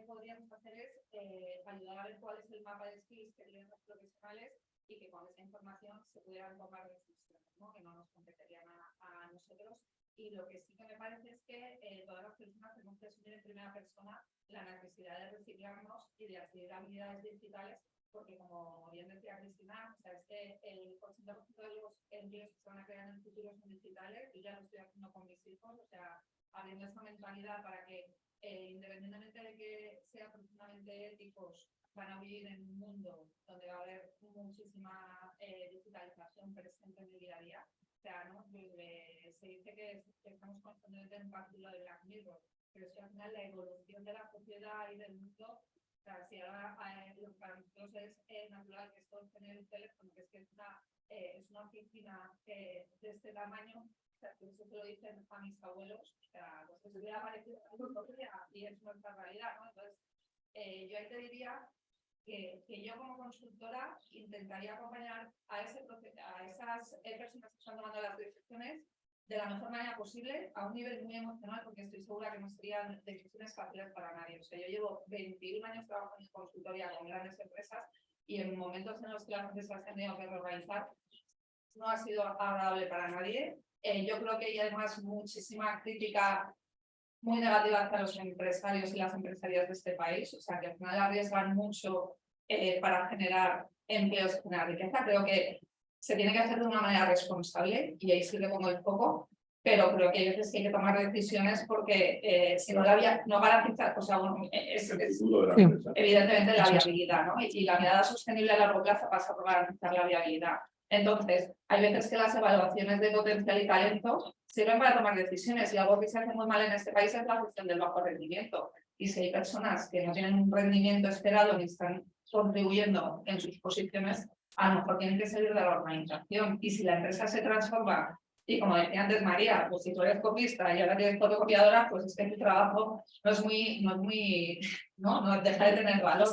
podríamos hacer es ayudar a ver cuál es el mapa de skills que tienen los profesionales y que con esa información se pudieran tomar decisiones, ¿no? Que no nos competirían a nosotros. Y lo que sí que me parece es que todas las personas tenemos que asumir en primera persona la necesidad de reciclarnos y de adquirir habilidades digitales, porque como bien decía Cristina, o sea, es que el 80% de los empleos que se van a crear en el futuro son digitales. Yo ya lo estoy haciendo con mis hijos, o sea, abriendo esa mentalidad para que independientemente de que sean profundamente éticos van a vivir en un mundo donde va a haber muchísima digitalización presente en el día a día. O sea, ¿no? Se dice que estamos constantemente en un capítulo de Black Mirror, pero es que al final la evolución de la sociedad y del mundo, o sea, si ahora para nosotros es natural que todos tener un teléfono, que es una oficina de este tamaño, o sea, que eso se lo dicen a mis abuelos, o sea, pues eso hubiera parecido una utopía y es nuestra realidad, ¿no? Entonces, yo ahí te diría que yo como consultora intentaría acompañar a esas personas que están tomando las decisiones de la mejor manera posible, a un nivel muy emocional, porque estoy segura que no serían decisiones fáciles para nadie. O sea, yo llevo 21 años trabajando en consultoría con grandes empresas y en momentos en los que las empresas se han tenido que reorganizar, no ha sido agradable para nadie. Yo creo que hay además muchísima crítica muy negativa hacia los empresarios y las empresarias de este país, o sea, que al final arriesgan mucho para generar empleos y generar riqueza. Creo que se tiene que hacer de una manera responsable y ahí sí le pongo el foco, pero creo que hay veces que hay que tomar decisiones porque si no la vía no garantiza, o sea, bueno, es evidentemente la viabilidad, ¿no? Y la mirada sostenible a largo plazo pasa por garantizar la viabilidad. Entonces, hay veces que las evaluaciones de potencial y talento sirven para tomar decisiones y algo que se hace muy mal en este país es la gestión del bajo rendimiento. Y si hay personas que no tienen un rendimiento esperado ni están contribuyendo en sus posiciones, a lo mejor tienen que salir de la organización. Y si la empresa se transforma, y como decía antes María, pues si tú eres copista y ahora tienes fotocopiadora, pues es que tu trabajo no deja de tener valor.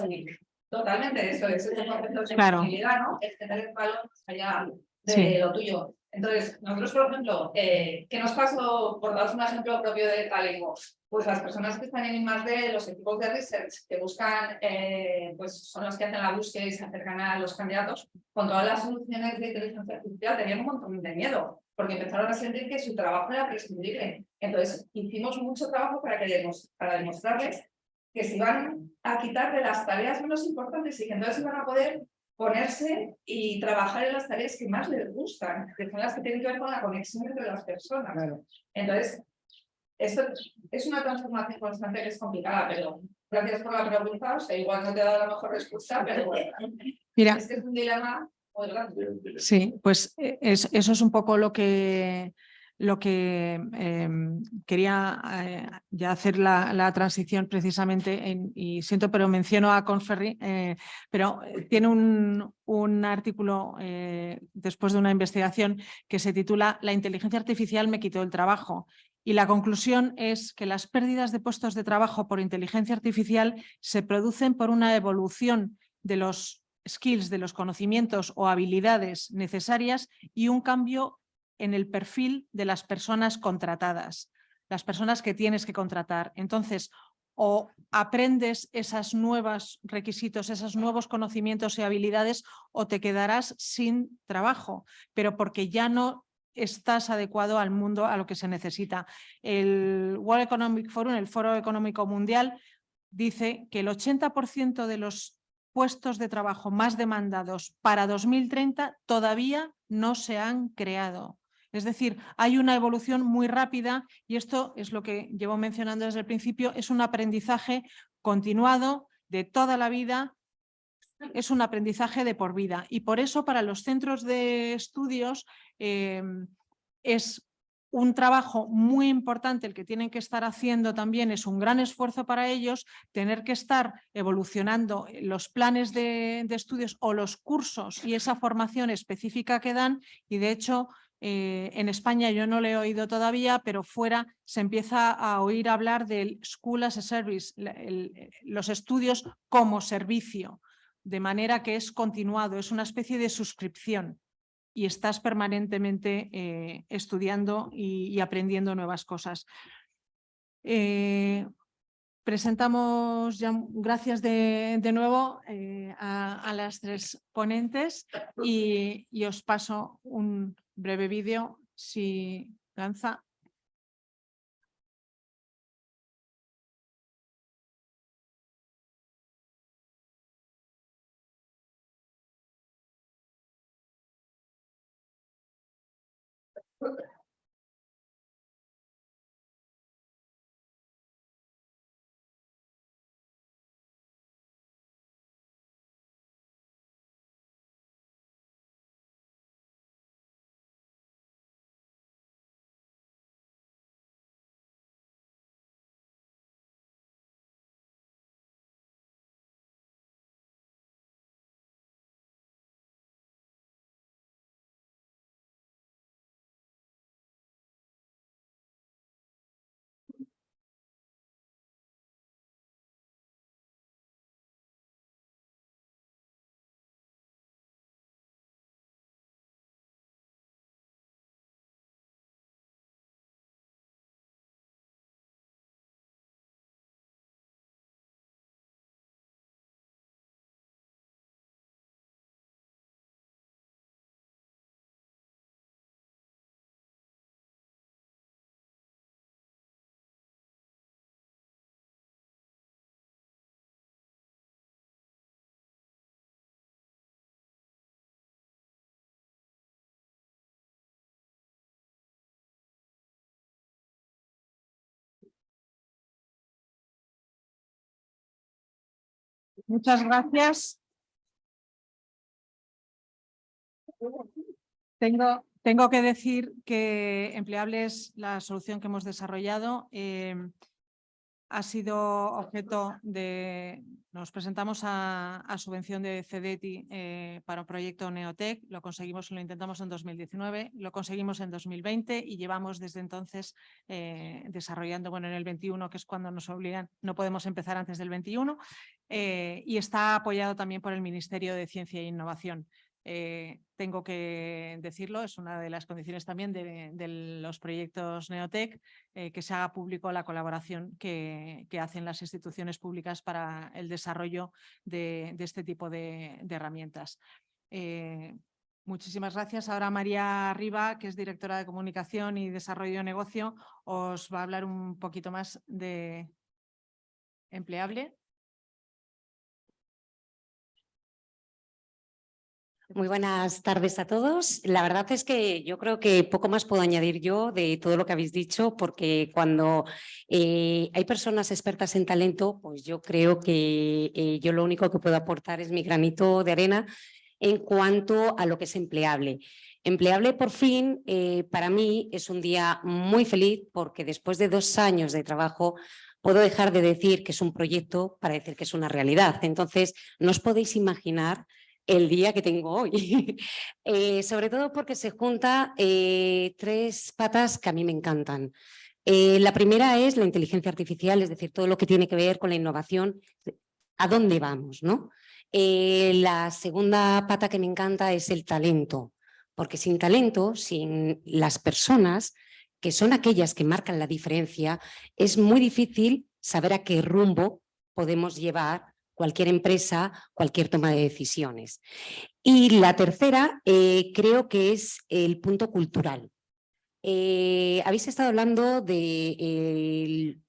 Totalmente, eso es el concepto de sostenibilidad, ¿no? Es tener el valor más allá de lo tuyo. Entonces, nosotros, por ejemplo, ¿qué nos pasó? Por daros un ejemplo propio de Talengo, pues las personas que están en I+D, los equipos de research que buscan, pues son los que hacen la búsqueda y se acercan a los candidatos, con todas las soluciones de inteligencia artificial tenían un montón de miedo, porque empezaron a sentir que su trabajo era prescindible. Entonces, hicimos mucho trabajo para demostrarles que se iban a quitar de las tareas menos importantes y que entonces iban a poder ponerse y trabajar en las tareas que más les gustan, que son las que tienen que ver con la conexión entre las personas. Claro. Entonces, esto es una transformación constante que es complicada, pero gracias por la pregunta. O sea, igual no te he dado la mejor respuesta, pero bueno, Mira, es que es un dilema muy grande. Sí, pues eso es un poco lo que quería ya hacer la transición precisamente, y siento, pero menciono a Conferry, pero tiene un artículo después de una investigación que se titula "La inteligencia artificial me quitó el trabajo", y la conclusión es que las pérdidas de puestos de trabajo por inteligencia artificial se producen por una evolución de los skills, de los conocimientos o habilidades necesarias y un cambio en el perfil de las personas contratadas, las personas que tienes que contratar. Entonces, o aprendes esos nuevos requisitos, esos nuevos conocimientos y habilidades, o te quedarás sin trabajo, pero porque ya no estás adecuado al mundo, a lo que se necesita. El World Economic Forum, el Foro Económico Mundial, dice que el 80% de los puestos de trabajo más demandados para 2030 todavía no se han creado. Es decir, hay una evolución muy rápida y esto es lo que llevo mencionando desde el principio, es un aprendizaje continuado de toda la vida, es un aprendizaje de por vida, y por eso para los centros de estudios es un trabajo muy importante el que tienen que estar haciendo también, es un gran esfuerzo para ellos tener que estar evolucionando los planes de estudios o los cursos y esa formación específica que dan, y de hecho en España yo no lo he oído todavía, pero fuera se empieza a oír hablar del School as a Service, los estudios como servicio, de manera que es continuado, es una especie de suscripción y estás permanentemente estudiando y aprendiendo nuevas cosas. Presentamos ya, gracias de nuevo a las tres ponentes y os paso un breve vídeo si lanza. Muchas gracias. Tengo que decir que Empleables, la solución que hemos desarrollado, ha sido objeto de... Nos presentamos a subvención de CEDETI para un proyecto Neotec, lo intentamos en 2019, lo conseguimos en 2020 y llevamos desde entonces desarrollando, bueno, en el 21, que es cuando nos obligan, no podemos empezar antes del 21, y está apoyado también por el Ministerio de Ciencia e Innovación. Tengo que decirlo, es una de las condiciones también de los proyectos Neotec, que se haga público la colaboración que hacen las instituciones públicas para el desarrollo de este tipo de herramientas. Muchísimas gracias. Ahora María Riba, que es directora de Comunicación y Desarrollo de Negocio, os va a hablar un poquito más de Empleable. Muy buenas tardes a todos. La verdad es que yo creo que poco más puedo añadir yo de todo lo que habéis dicho, porque cuando hay personas expertas en talento, pues yo creo que yo lo único que puedo aportar es mi granito de arena en cuanto a lo que es Empleable. Empleable, por fin, para mí es un día muy feliz, porque después de 2 años de trabajo puedo dejar de decir que es un proyecto para decir que es una realidad. Entonces, no os podéis imaginar el día que tengo hoy, sobre todo porque se junta 3 patas que a mí me encantan. La primera es la inteligencia artificial, es decir, todo lo que tiene que ver con la innovación, ¿a dónde vamos, no? La segunda pata que me encanta es el talento, porque sin talento, sin las personas, que son aquellas que marcan la diferencia, es muy difícil saber a qué rumbo podemos llevar cualquier empresa, cualquier toma de decisiones. Y la tercera creo que es el punto cultural. Habéis estado hablando del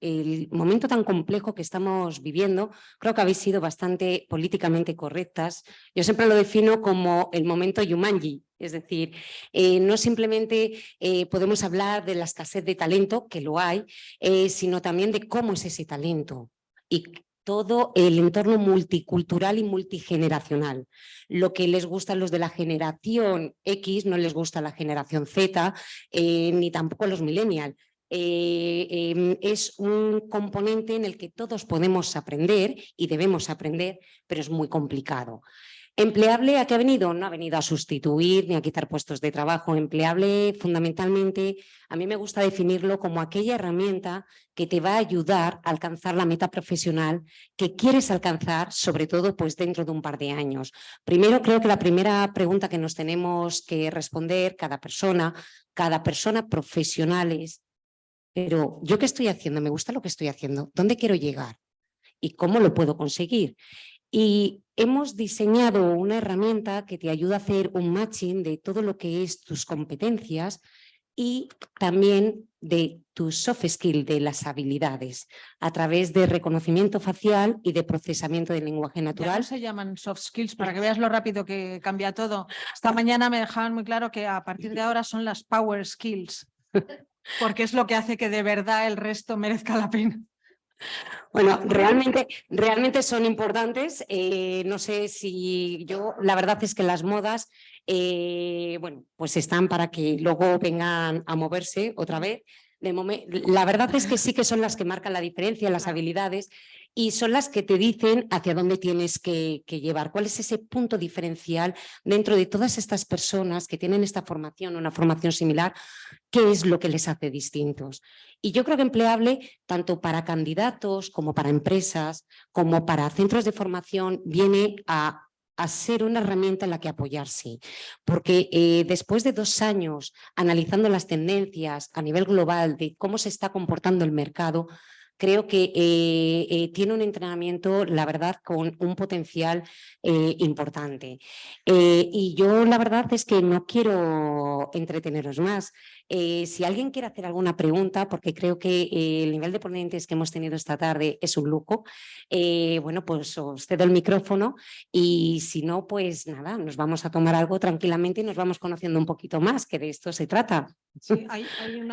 momento tan complejo que estamos viviendo. Creo que habéis sido bastante políticamente correctas. Yo siempre lo defino como el momento Jumanji, es decir, no simplemente podemos hablar de la escasez de talento, que lo hay, sino también de cómo es ese talento y todo el entorno multicultural y multigeneracional. Lo que les gusta a los de la generación X no les gusta a la generación Z, ni tampoco a los millennials. Es un componente en el que todos podemos aprender y debemos aprender, pero es muy complicado. Empleable, ¿a qué ha venido? No ha venido a sustituir ni a quitar puestos de trabajo. Empleable, fundamentalmente, a mí me gusta definirlo como aquella herramienta que te va a ayudar a alcanzar la meta profesional que quieres alcanzar, sobre todo pues dentro de un par de años. Primero, creo que la primera pregunta que nos tenemos que responder cada persona profesional es: pero ¿yo qué estoy haciendo? ¿Me gusta lo que estoy haciendo? ¿Dónde quiero llegar? ¿Y cómo lo puedo conseguir? Y hemos diseñado una herramienta que te ayuda a hacer un matching de todo lo que es tus competencias y también de tus soft skills, de las habilidades, a través de reconocimiento facial y de procesamiento del lenguaje natural. Ya no se llaman soft skills, para que veas lo rápido que cambia todo. Esta mañana me dejaban muy claro que a partir de ahora son las power skills, porque es lo que hace que de verdad el resto merezca la pena. Bueno, realmente son importantes. No sé si yo, la verdad es que las modas, bueno, pues están para que luego vengan a moverse otra vez. La verdad es que sí que son las que marcan la diferencia, las habilidades, y son las que te dicen hacia dónde tienes que llevar, cuál es ese punto diferencial dentro de todas estas personas que tienen esta formación o una formación similar, qué es lo que les hace distintos. Y yo creo que Empleable, tanto para candidatos como para empresas, como para centros de formación, viene a ser una herramienta en la que apoyarse, porque después de 2 años analizando las tendencias a nivel global de cómo se está comportando el mercado, creo que tiene un entrenamiento, la verdad, con un potencial importante. Y yo la verdad es que no quiero entreteneros más. Si alguien quiere hacer alguna pregunta, porque creo que el nivel de ponentes que hemos tenido esta tarde es un lujo, bueno, pues os cedo el micrófono y si no, pues nada, nos vamos a tomar algo tranquilamente y nos vamos conociendo un poquito más, que de esto se trata. Sí, hay una